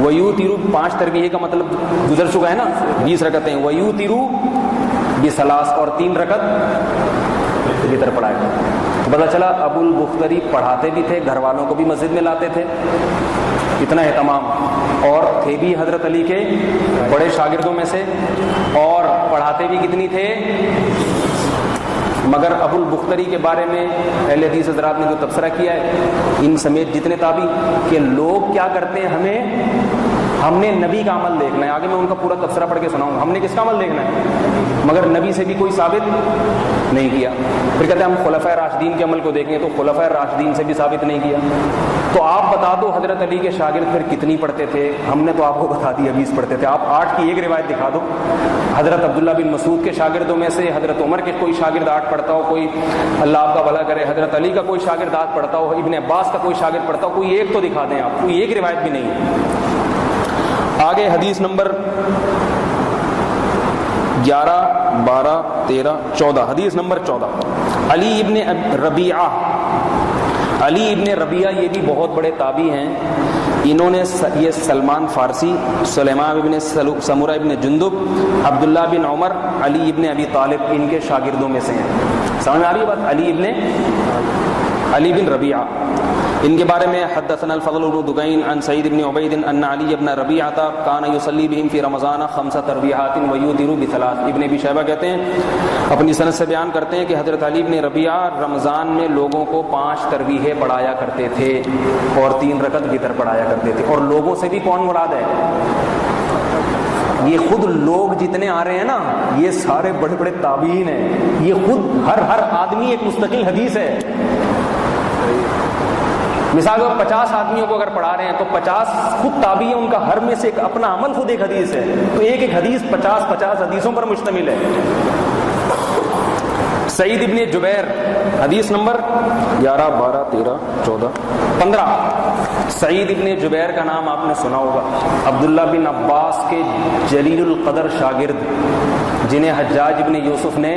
ویوتر, 5 تراویح کا مطلب گزر چکا ہے نا, 20 رکعتیں. ویوتر بثلاث, اور 3 رکعت وتر پڑھایا کرتے. تو پتہ چلا ابو البختری پڑھاتے بھی تھے, گھر والوں کو بھی مسجد میں لاتے تھے, اتنا اہتمام, اور تھے بھی حضرت علی کے بڑے شاگردوں میں سے, اور پڑھاتے بھی کتنی تھے. مگر ابو البختری کے بارے میں اہل حدیث حضرات نے جو تبصرہ کیا ہے, ان سمیت جتنے تابعی, کہ لوگ کیا کرتے ہیں, ہم نے نبی کا عمل دیکھنا ہے. آگے میں ان کا پورا تبصرہ پڑھ کے سناؤں گا. ہم نے کس کا عمل دیکھنا ہے, مگر نبی سے بھی کوئی ثابت نہیں کیا. پھر کہتے ہیں ہم خلفائے راشدین کے عمل کو دیکھیں, تو خلفائے راشدین سے بھی ثابت نہیں کیا. تو آپ بتا دو حضرت علی کے شاگرد پھر کتنی پڑھتے تھے. ہم نے تو آپ کو بتا دیا 20 پڑھتے تھے. آپ 8 کی ایک روایت دکھا دو. حضرت عبداللہ بن مسعود کے شاگردوں میں سے حضرت عمر کے کوئی شاگرد 8 پڑھتا ہو, کوئی اللہ آپ کا بھلا کرے حضرت علی کا کوئی شاگرد 8 پڑھتا ہو, ابن عباس کا کوئی شاگرد پڑھتا ہو, کوئی ایک تو دکھا دیں آپ. کوئی ایک روایت بھی نہیں ہے. آگے حدیث نمبر 11, 12, 13, 14. حدیث نمبر 14. علی ابن ربیعہ یہ بھی بہت بڑے تابعی ہیں. انہوں نے یہ سلمان فارسی, سلیمان ابن سمرہ ابن جندب, عبداللہ بن عمر, علی ابن ابی طالب ان کے شاگردوں میں سے ہیں. سمجھ آ رہی ہے بات؟ علی بن ربیعہ ان کے بارے میں حدثنا الفضل بن دکین عن سعید بن عبید ان علی بن ربیعہ کان یصلی بہم فی رمضان 5 تراویحات ویوتر بثلاث. ابن ابی شیبہ کہتے ہیں, اپنی سند سے بیان کرتے ہیں کہ حضرت علی بن ربیعہ رمضان میں لوگوں کو 5 تراویحیں پڑھایا کرتے تھے اور 3 رکعت وتر پڑھایا کرتے تھے. اور لوگوں سے بھی کون مراد ہے؟ یہ خود لوگ جتنے آ رہے ہیں نا, یہ سارے بڑے بڑے تابعین ہیں. یہ خود ہر آدمی ایک مستقل حدیث ہے. مثال 50 آدمیوں کو اگر پڑھا رہے ہیں تو 50 خود تابعی ہیں, ان کا ہر میں سے ایک اپنا عمل خود ایک حدیث ہے. تو ایک حدیث 50 حدیثوں پر مشتمل ہے. سعید ابن جبیر, حدیث نمبر 11, 12, 13, 14, 15. سعید ابن جبیر کا نام آپ نے سنا ہوگا, عبداللہ بن عباس کے جلیل القدر شاگرد, جنہیں حجاج ابن یوسف نے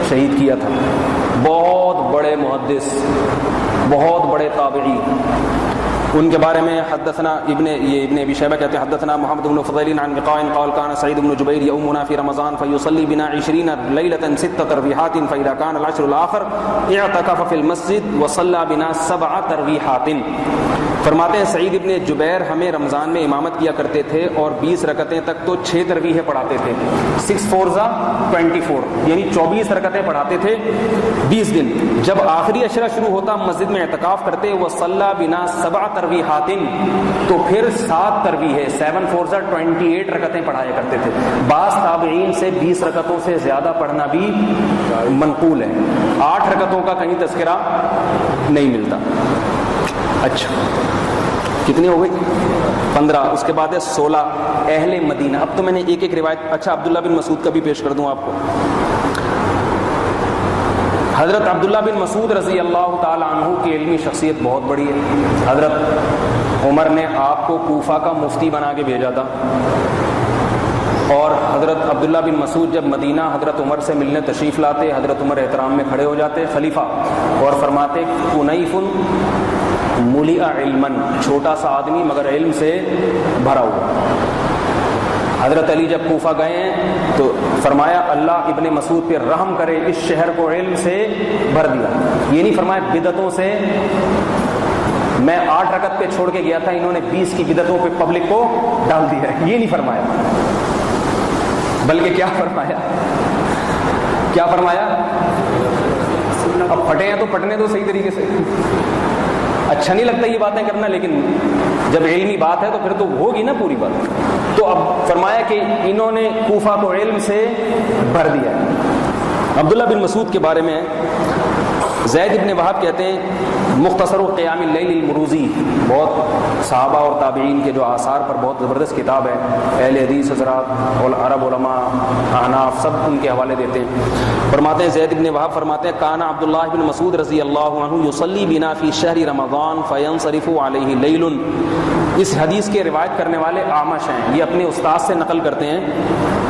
شہید کیا تھا. بہت بڑے محدث, بہت بڑے تابعی. ان کے بارے میں حدثنا ابن ابی شیبہ کہتے ہیں حدثنا محمد بن فضیل عن وقاع قال كان سعيد بن جبير يؤمنا في رمضان فيصلي بنا 20 ليلة 6 تراويحات فإذا كان العشر الآخر اعتكف في المسجد وصلى بنا 7 تراويحات. فرماتے ہیں سعید ابن جبیر ہمیں رمضان میں امامت کیا کرتے تھے اور 20 رکعتیں تک تو 6 تراویحیں پڑھاتے تھے. 6 4 24 یعنی 24 رکعتیں پڑھاتے تھے 20 دن. جب آخری عشرہ شروع ہوتا مسجد میں اعتکاف کرتے, وصلی بنا 7 تراویحات, تو پھر 7 تراویحیں 7 4 28 رکعتیں پڑھایا کرتے تھے. بعض تابعین سے 20 رکعتوں سے زیادہ پڑھنا بھی منقول ہے. 8 رکعتوں کا کہیں تذکرہ نہیں ملتا. اچھا کتنی ہو گئی؟ 15. اس کے بعد ہے 16 اہل مدینہ. اب تو میں نے ایک روایت, اچھا عبداللہ بن مسعود کا بھی پیش کر دوں آپ کو. حضرت عبداللہ بن مسعود رضی اللہ تعالی عنہ کی علمی شخصیت بہت بڑی ہے. حضرت عمر نے آپ کو کوفہ کا مفتی بنا کے بھیجا تھا, اور حضرت عبداللہ بن مسعود جب مدینہ حضرت عمر سے ملنے تشریف لاتے, حضرت عمر احترام میں کھڑے ہو جاتے خلیفہ, اور فرماتے کنیف ملئ علما, چھوٹا سا آدمی مگر علم سے بھرا ہوا. حضرت علی جب کوفہ گئے ہیں تو فرمایا اللہ ابن مسعود پہ رحم کرے, اس شہر کو علم سے بھر دیا. یہ نہیں فرمایا بدعتوں سے, میں 8 رکعت پہ چھوڑ کے گیا تھا, انہوں نے 20 کی بدعتوں پہ پبلک کو ڈال دیا ہے, یہ نہیں فرمایا. بلکہ کیا فرمایا, کیا فرمایا؟ اب پھٹے ہیں تو پھٹنے دو صحیح طریقے سے. اچھا نہیں لگتا یہ باتیں کرنا، لیکن جب علمی بات ہے تو پھر تو ہوگی نا پوری بات. تو اب فرمایا کہ انہوں نے کوفہ کو علم سے بھر دیا. عبداللہ بن مسعود کے بارے میں زید بن وہب کہتے ہیں مختصر قیام اللیل المروزی، بہت صحابہ اور تابعین کے جو آثار پر بہت زبردست کتاب ہے، اہل حدیث حضرات اور عرب علماء احناف سب ان کے حوالے دیتے ہیں. فرماتے ہیں زید بن وہب فرماتے ہیں کانا عبداللہ بن مسعود رضی اللہ عنہ یصلی بنا فی شہر رمضان فینصرف علیہ لیل. اس حدیث کے روایت کرنے والے اعمش ہیں، یہ اپنے استاد سے نقل کرتے ہیں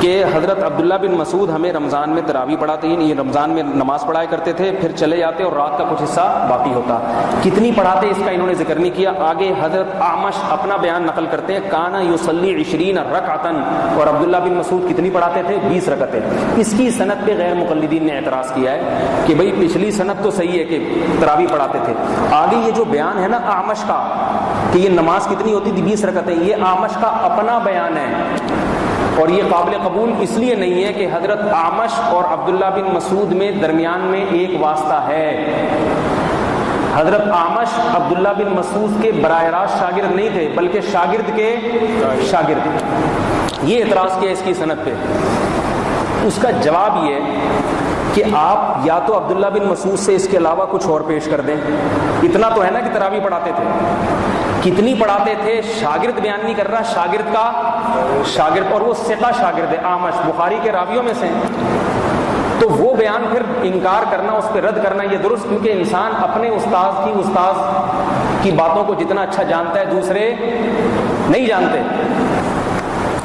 کہ حضرت عبداللہ بن مسعود ہمیں رمضان میں تراویح پڑھاتے ہیں، یہ رمضان میں نماز پڑھایا کرتے تھے، پھر چلے جاتے اور رات کا کچھ حصہ باقی ہوتا. کتنی پڑھاتے اس کا انہوں نے ذکر نہیں کیا. آگے حضرت اعمش اپنا بیان نقل کرتے ہیں کانا یصلی 20 رکعتن، اور عبداللہ بن مسعود کتنی پڑھاتے تھے؟ 20 رکعتیں. اس کی سند پہ غیر مقلدین نے اعتراض کیا ہے کہ بھئی پچھلی سند تو صحیح ہے کہ تراویح پڑھاتے تھے، آگے یہ جو بیان ہے نا اعمش کا کہ یہ نماز کتنی ہوتی تھی 20 رکعتیں، یہ اعمش کا اپنا بیان ہے. اور یہ قابل قبول اس لیے نہیں ہے کہ حضرت اعمش اور عبداللہ بن مسعود میں درمیان میں ایک واسطہ ہے. حضرت اعمش عبداللہ بن مسعود کے براہ راست شاگرد نہیں تھے، بلکہ شاگرد کے شاگرد. یہ اعتراض کیا اس کی سند پہ. اس کا جواب یہ کہ آپ یا تو عبداللہ بن مسعود سے اس کے علاوہ کچھ اور پیش کر دیں. اتنا تو ہے نا کہ تراویح پڑھاتے تھے، کتنی پڑھاتے تھے شاگرد بیان نہیں کر رہا، شاگرد کا شاگرد، اور وہ ثقہ شاگرد ہے، اعمش بخاری کے راویوں میں سے ہیں. تو وہ بیان پھر انکار کرنا، اس پہ رد کرنا یہ درست، کیونکہ انسان اپنے استاذ کی باتوں کو جتنا اچھا جانتا ہے دوسرے نہیں جانتے.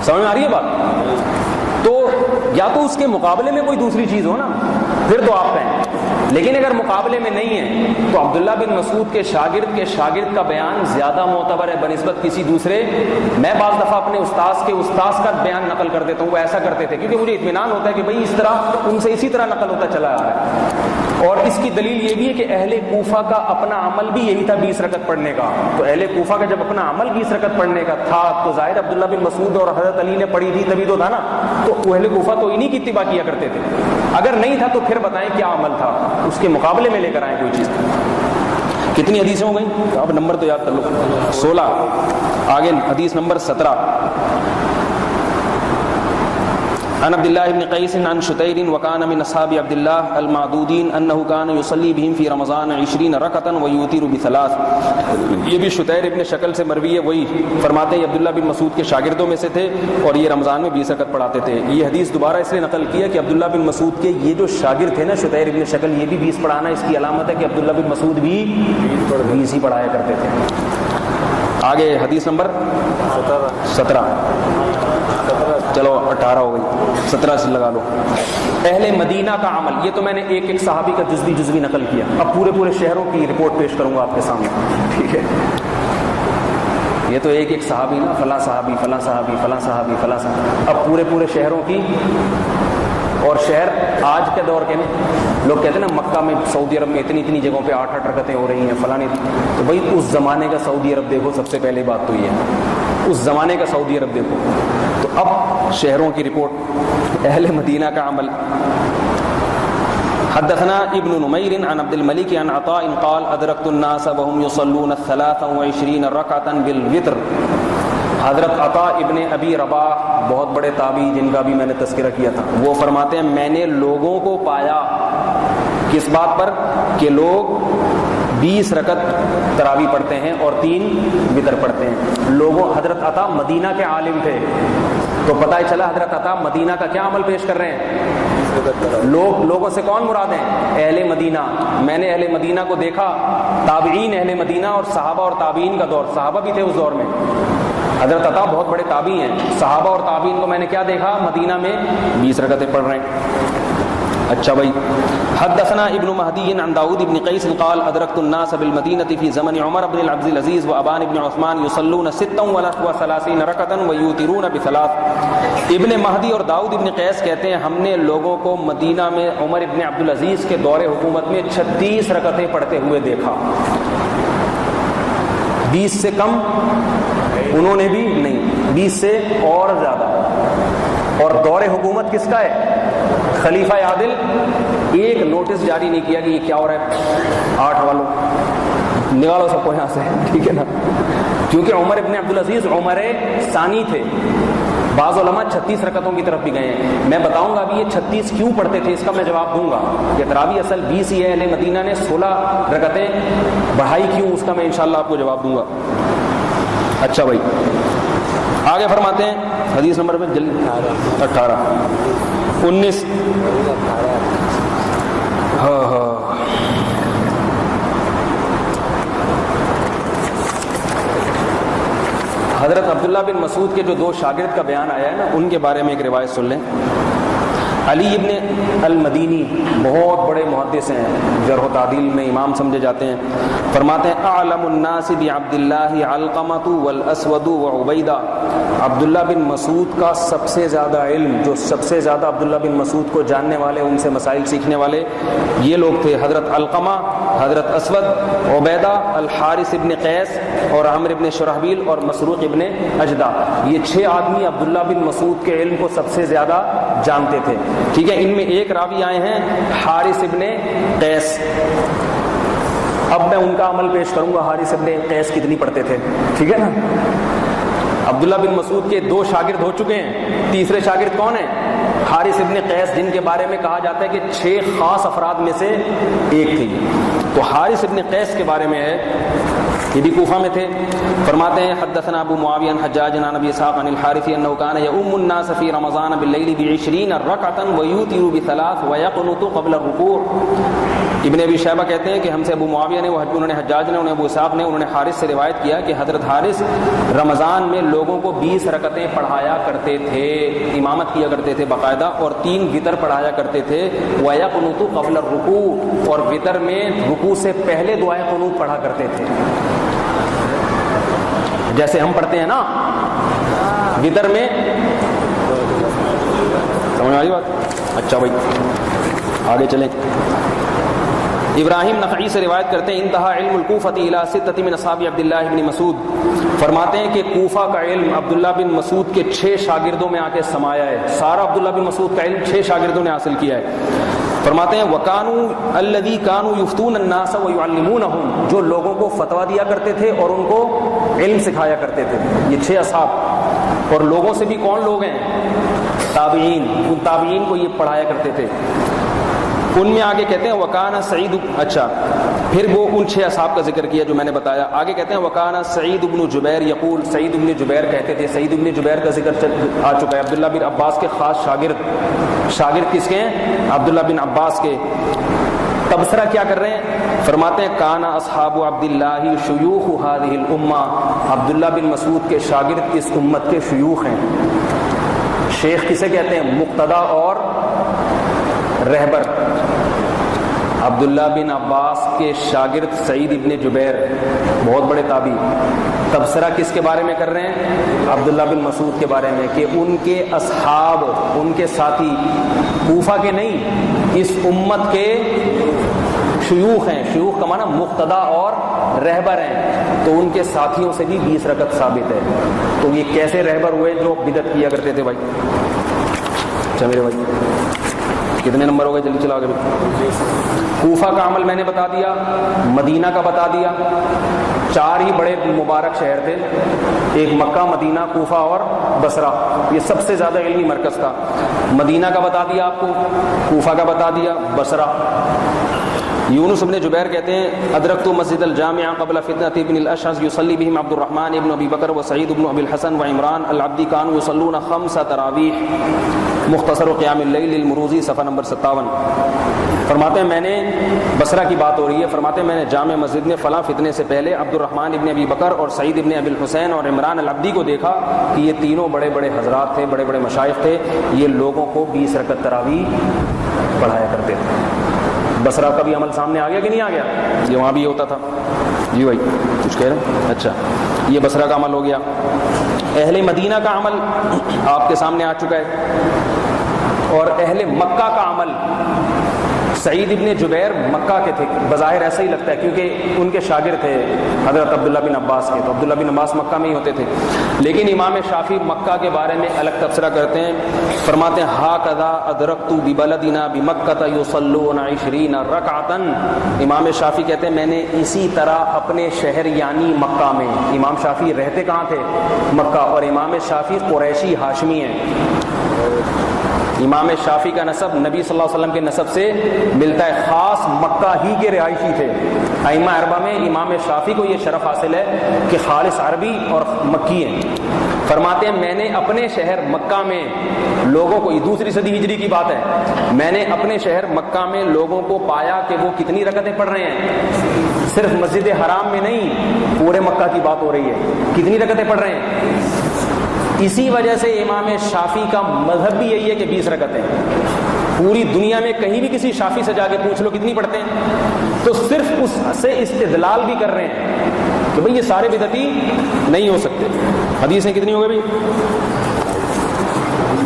سمجھ میں آ رہی ہے بات؟ تو یا تو اس کے مقابلے میں کوئی دوسری چیز ہو نا، پھر تو آپ کہیں. لیکن اگر مقابلے میں نہیں ہے تو عبداللہ بن مسعود کے شاگرد کا بیان زیادہ معتبر ہے بنسبت کسی دوسرے. میں بعض دفعہ اپنے استاذ کا بیان نقل کر دیتا ہوں، وہ ایسا کرتے تھے کیونکہ مجھے اطمینان ہوتا ہے کہ بھئی اس طرح ان سے اسی طرح نقل ہوتا چلا آ رہا ہے. اور اس کی دلیل یہ بھی ہے کہ اہل کوفہ کا اپنا عمل بھی یہی تھا 20 رکعت پڑھنے کا. تو اہل کوفہ کا جب اپنا عمل 20 رکعت پڑھنے کا تھا تو ظاہر عبداللہ بن مسعود اور حضرت علی نے پڑھی تھی تبھی تو تھا نا. تو اہل کوفہ تو انہی کی اتباع کیا کرتے تھے. اگر نہیں تھا تو پھر بتائیں کیا عمل تھا، اس کے مقابلے میں لے کر آئیں کوئی چیز. کتنی حدیثیں ہو گئیں؟ اب نمبر تو یاد کر لو. 16. آگے حدیث نمبر 17. عن عبد الله بن قيس عن شتير وكان من اصحاب عبد الله المعدودين انه كان يصلي بهم في رمضان 20 ركعه ويوتر بثلاث. یہ بھی شتیر ابن شکل سے مروی ہے، وہی فرماتے ہیں عبداللہ بن مسعود کے شاگردوں میں سے تھے اور یہ رمضان میں 20 رکعت پڑھاتے تھے. یہ حدیث دوبارہ اس لیے نقل کیا کہ عبداللہ بن مسعود کے یہ جو شاگرد تھے نا شتیر ابن شکل، یہ بھی 20 پڑھانا اس کی علامت ہے کہ عبداللہ بن مسعود بھی 20 ہی پڑھایا کرتے تھے. آگے حدیث نمبر 17. چلو 18 ہو گئی، 17 سے لگا لو. اہل مدینہ کا عمل، یہ تو میں نے ایک صحابی کا جزوی نقل کیا. اب پورے شہروں کی رپورٹ پیش کروں گا آپ کے سامنے، ٹھیک ہے؟ یہ تو ایک صحابی نا، فلاں صحابی فلاں صحابی فلاں صحابی فلاں صحابی. اب پورے شہروں کی، اور شہر آج کے دور کے لوگ کہتے ہیں نا مکہ میں سعودی عرب میں اتنی جگہوں پہ 8 رکعتیں ہو رہی ہیں فلانی. تو بھائی اس زمانے کا سعودی عرب دیکھو، سب سے پہلے بات تو یہ ہے اس زمانے کا سعودی عرب دیکھو. تو اب شہروں کی رپورٹ، اہل مدینہ کا عمل. حدثنا ابن نمیر عن عبد الملک عن عطاء قال ادركت الناس وهم يصلون 23 ركعة بالوتر. حضرت عطاء ابن ابی رباح بہت بڑے تابعی جن کا بھی میں نے تذکرہ کیا تھا، وہ فرماتے ہیں میں نے لوگوں کو پایا کس بات پر کہ لوگ 20 رکعت تراویح پڑھتے ہیں اور 3 وتر پڑھتے ہیں. لوگوں، حضرت عطا مدینہ کے عالم تھے تو پتہ ہی چلا حضرت عطا مدینہ کا کیا عمل پیش کر رہے ہیں. لوگوں سے کون مراد ہیں؟ اہل مدینہ. میں نے اہل مدینہ کو دیکھا، تابعین اہل مدینہ اور صحابہ اور تابعین کا دور، صحابہ بھی تھے اس دور میں. حضرت عطا بہت بڑے تابعی ہیں، صحابہ اور تابعین کو میں نے کیا دیکھا؟ مدینہ میں 20 رکعتیں پڑھ رہے ہیں. اچھا بھائی. حدثنا ابن مہدی عن داود بن قیس قال ادركت الناس بالمدینة في زمن عمر بن عبد العزيز وابان بن عثمان يصلون 36 ركعة ويوترون بثلاث. ابن مہدی اور داؤد ابن قیس کہتے ہیں ہم نے لوگوں کو مدینہ میں عمر ابن عبد العزیز کے دور حکومت میں 36 رکعتیں پڑھتے ہوئے دیکھا. 20 سے کم انہوں نے بھی نہیں، 20 سے اور زیادہ. اور دور حکومت کس کا ہے؟ خلیفہ عادل ایک نوٹس جاری نہیں کیا کہ یہ کیا ہو رہا ہے، 8 والوں نکالو سب کو یہاں سے، ٹھیک ہے نا، کیونکہ عمر ابن عبدالعزیز عمر ثانی تھے. بعض علماء 36 رکعتوں کی طرف بھی گئے ہیں. میں بتاؤں گا ابھی یہ 36 کیوں پڑھتے تھے، اس کا میں جواب دوں گا کہ تراویح اصل 20 ہی ہے، اہل مدینہ نے 16 رکعتیں بڑھائی کیوں، اس کا میں انشاءاللہ آپ کو جواب دوں گا. اچھا بھائی آگے فرماتے ہیں حدیث نمبر میں 18 19. حضرت عبداللہ بن مسعود کے جو 2 شاگرد کا بیان آیا ہے نا، ان کے بارے میں ایک روایت سن لیں. علی ابن المدینی بہت بڑے محدث ہیں، جرح و تعدیل میں امام سمجھے جاتے ہیں. فرماتے ہیں اعلم الناس بعبد اللہ علقمۃ والاسود وعبیدہ. عبداللہ بن مسعود کا سب سے زیادہ علم، جو سب سے زیادہ عبداللہ بن مسعود کو جاننے والے، ان سے مسائل سیکھنے والے یہ لوگ تھے: حضرت علقمہ، حضرت اسود، عبیدہ، الحارث ابن قیس اور عمرو ابن شرحبیل اور مسروق ابن اجدع. یہ 6 آدمی عبداللہ بن مسعود کے علم کو سب سے زیادہ جانتے تھے. ٹھیک ہے، ان میں ایک راوی آئے ہیں حارث ابن قیس. اب میں ان کا عمل پیش کروں گا، حارث ابن قیس کتنی پڑھتے تھے، ٹھیک ہے نا. عبداللہ بن مسعود کے 2 شاگرد ہو چکے ہیں، تیسرے شاگرد کون ہیں؟ حارث ابن قیس، جن کے بارے میں کہا جاتا ہے کہ 6 خاص افراد میں سے ایک تھے. تو حارث ابن قیس کے بارے میں ہے، یہ بھی کوفہ میں تھے. فرماتے ہیں حدثنا ابو معاویہ عن حجاج عن ابی اسحاق عن الحارث انه كان يؤم الناس في رمضان بالليل ب20 ركعه ويوتر ب3 ويقنط قبل الركوع. ابن ابی شیبہ کہتے ہیں کہ ہم سے ابو معاویہ نے، انہوں نے حجاج نے، انہیں ابو اسحاق نے، انہوں نے حارث سے روایت کیا کہ حضرت حارث رمضان میں لوگوں کو 20 رکعتیں پڑھایا کرتے تھے، امامت کیا کرتے تھے باقاعدہ، اور 3 وتر پڑھایا کرتے تھے. ويقنط قبل الركوع، اور وتر میں رکوع سے پہلے دعائے قنوت پڑھا کرتے تھے، جیسے ہم پڑھتے ہیں نا وتر میں. سمجھ آئی بات؟ اچھا بھائی آگے چلیں. ابراہیم نخعی سے روایت کرتے ہیں انتہا علم الکوفۃ الی 6 من اصحاب عبداللہ بن مسعود. فرماتے ہیں کہ کوفہ کا علم عبداللہ بن مسعود کے 6 شاگردوں میں آ کے سمایا ہے. سارا عبداللہ بن مسعود کا علم 6 شاگردوں نے حاصل کیا ہے. فرماتے ہیں وَكَانُوا الَّذِي كَانُوا يُفْتُونَ النَّاسَ وَيُعَلِّمُونَهُم، جو لوگوں کو فتویٰ دیا کرتے تھے اور ان کو علم سکھایا کرتے تھے. یہ 6 اصحاب. اور لوگوں سے بھی کون لوگ ہیں؟ تابعین. ان تابعین کو یہ پڑھایا کرتے تھے. ان میں آگے کہتے ہیں وکانا سعید، اچھا پھر وہ ان 6 اصحاب کا ذکر کیا جو میں نے بتایا. آگے کہتے ہیں وکانا سعید بن جبیر یقول، سعید بن جبیر کہتے تھے. سعید بن جبیر کا ذکر آ چکا ہے، عبداللہ بن عباس کے خاص شاگرد. شاگرد کس کے ہیں؟ عبداللہ بن عباس کے. تبصرہ کیا کر رہے ہیں؟ فرماتے ہیں کانا اصحاب عبداللہ شیوخ هذه الامہ، عبداللہ بن مسعود کے شاگرد اس امت کے شیوخ ہیں. شیخ کسے کہتے ہیں؟ مقتدا اور رہبر. عبداللہ بن عباس کے شاگرد سعید ابن جبیر بہت بڑے تابعی. تبصرہ کس کے بارے میں کر رہے ہیں؟ عبداللہ بن مسعود کے بارے میں، کہ ان کے اصحاب، ان کے ساتھی کوفہ کے نہیں، اس امت کے شیوخ ہیں. شیوخ کا معنی مقتدا اور رہبر ہیں. تو ان کے ساتھیوں سے بھی 20 رکعت ثابت ہے. تو یہ کیسے رہبر ہوئے جو بدعت کیا کرتے تھے بھائی؟ اچھا میرے بھائی کتنے نمبر ہو گئے؟ جلدی چلا آگے. کوفہ کا عمل میں نے بتا دیا، مدینہ کا بتا دیا. 4 ہی بڑے مبارک شہر تھے، ایک مکہ، مدینہ، کوفہ اور بصرہ. یہ سب سے زیادہ علمی مرکز تھا. مدینہ کا بتا دیا آپ کو، کوفہ کا بتا دیا، بصرہ. یونس بن جبیر کہتے ہیں ادرکت مسجد الجامعہ قبل فتنة ابن الاشعث يصلي بهم عبد الرحمن ابن ابی بکر وسعید ابن ابی الحسن وعمران العبدی كانوا يصلون 5 تراویح. مختصر قیام اللیل المروزی صفحہ نمبر 57. فرماتے ہیں میں نے، بصرہ کی بات ہو رہی ہے، فرماتے ہیں میں نے جامع مسجد میں فلاں فتنے سے پہلے عبد الرحمن ابن ابی بکر اور سعید ابن ابی الحسین اور عمران العبدی کو دیکھا کہ یہ تینوں بڑے بڑے حضرات تھے، بڑے بڑے مشائخ تھے. یہ لوگوں کو 20 رکعت تراویح پڑھایا کرتے تھے. بصرہ کا بھی عمل سامنے آ گیا کہ نہیں آ گیا؟ یہ وہاں بھی یہ ہوتا تھا. جی بھائی کچھ کہہ رہے ہیں؟ اچھا یہ بصرہ کا عمل ہو گیا. اہل مدینہ کا عمل آپ کے سامنے آ چکا ہے. اور اہل مکہ کا عمل سعید ابن جبیر مکہ کے تھے، بظاہر ایسا ہی لگتا ہے کیونکہ ان کے شاگرد تھے حضرت عبداللہ بن عباس کے، تو عبداللہ بن عباس مکہ میں ہی ہوتے تھے، لیکن امام شافعی مکہ کے بارے میں الگ تبصرہ کرتے ہیں، فرماتے ہیں ہاکذا ادرکت ببلدنا بمکہ یصلون 20 رکعتا، امام شافعی کہتے ہیں میں نے اسی طرح اپنے شہر یعنی مکہ میں، امام شافعی رہتے کہاں تھے؟ مکہ، اور امام شافعی قریشی ہاشمی ہیں، امام شافعی کا نسب نبی صلی اللہ علیہ وسلم کے نسب سے ملتا ہے، خاص مکہ ہی کے رہائشی تھے۔ ائمہ اربعہ میں امام شافعی کو یہ شرف حاصل ہے کہ خالص عربی اور مکی ہیں۔ فرماتے ہیں میں نے اپنے شہر مکہ میں لوگوں کو، یہ 2 صدی ہجری کی بات ہے، میں نے اپنے شہر مکہ میں لوگوں کو پایا کہ وہ کتنی رکعتیں پڑھ رہے ہیں، صرف مسجد حرام میں نہیں، پورے مکہ کی بات ہو رہی ہے، کتنی رکعتیں پڑھ رہے ہیں۔ اسی وجہ سے امام شافعی کا مذہب بھی یہی ہے کہ 20 رکعتیں، پوری دنیا میں کہیں بھی کسی شافعی سے جا کے پوچھ لو کتنی پڑھتے ہیں، تو صرف اس سے استدلال بھی کر رہے ہیں کہ بھئی یہ سارے بدعتی نہیں ہو سکتے۔ حدیثیں کتنی ہو گئی بھئی؟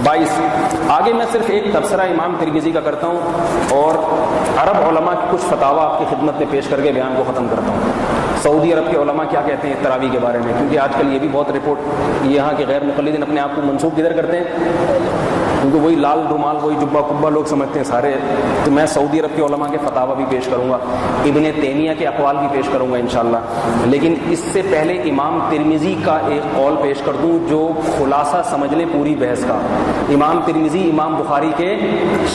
22۔ آگے میں صرف ایک تبصرہ امام ترمذی کا کرتا ہوں اور عرب علماء کی کچھ فتاویٰ آپ کی خدمت میں پیش کر کے بیان کو ختم کرتا ہوں۔ سعودی عرب کے علماء کیا کہتے ہیں تراویح کے بارے میں، کیونکہ آج کل یہ بھی بہت رپورٹ یہاں کے غیر مقلدین اپنے آپ کو منسوب کدھر کرتے ہیں، کیونکہ وہی لال رومال وہی جبہ کبہ لوگ سمجھتے ہیں سارے، تو میں سعودی عرب کے علماء کے فتاویٰ بھی پیش کروں گا، ابن تیمیہ کے اقوال بھی پیش کروں گا انشاءاللہ، لیکن اس سے پہلے امام ترمذی کا ایک قول پیش کر دوں جو خلاصہ سمجھ لیں پوری بحث کا۔ امام ترمذی امام بخاری کے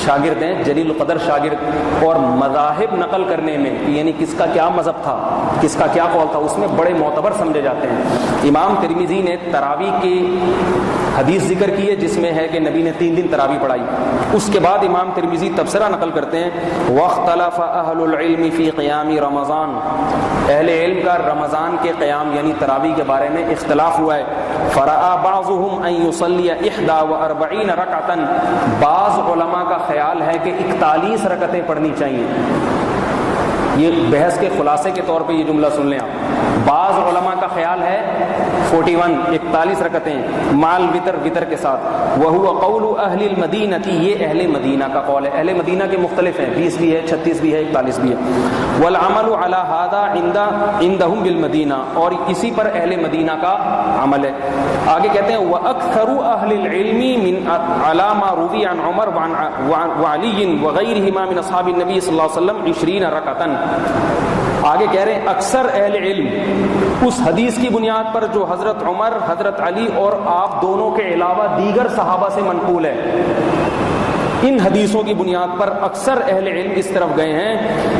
شاگرد ہیں، جلیل القدر شاگرد، اور مذاہب نقل کرنے میں یعنی کس کا کیا مذہب تھا، کس کا کیا قول تھا، اس میں بڑے معتبر سمجھے جاتے ہیں۔ امام ترمذی نے تراویح کی حدیث ذکر کی ہے جس میں ہے کہ نبی نے 3 دن تراویح پڑھائی، اس کے بعد امام ترمذی تبصرہ نقل کرتے ہیں واختلف اہل العلم فی قیام رمضان، اہل علم کا رمضان کے قیام یعنی تراویح کے بارے میں اختلاف ہوا ہے، فرآ بعضهم ان یصلی 41 رکعتا، بعض علماء کا خیال ہے کہ 41 رکعتیں پڑھنی چاہیے۔ یہ بحث کے خلاصے کے طور پہ یہ جملہ سن لیں آپ، بعض علماء کا خیال ہے 41 رکعتیں مال وطر کے ساتھ، وہو قول اہل المدینہ، یہ اہل مدینہ کا قول ہے، اہل مدینہ کے مختلف ہیں، 20 بھی ہے، 36 بھی ہے، 41 بھی ہے، والعمل علی ھذا عندهم بالمدینہ، اور اسی پر اہل مدینہ کا عمل ہے۔ آگے کہتے ہیں واکثر اہل العلم من علی ما روی عن عمر وعلی وغیرہما من اصحاب النبی صلی اللہ علیہ وسلم 20 رکعتا، آگے کہہ رہے ہیں اکثر اہل علم اس حدیث کی بنیاد پر جو حضرت عمر، حضرت علی اور آپ دونوں کے علاوہ دیگر صحابہ سے منقول ہے، ان حدیثوں کی بنیاد پر اکثر اہل علم اس طرف گئے ہیں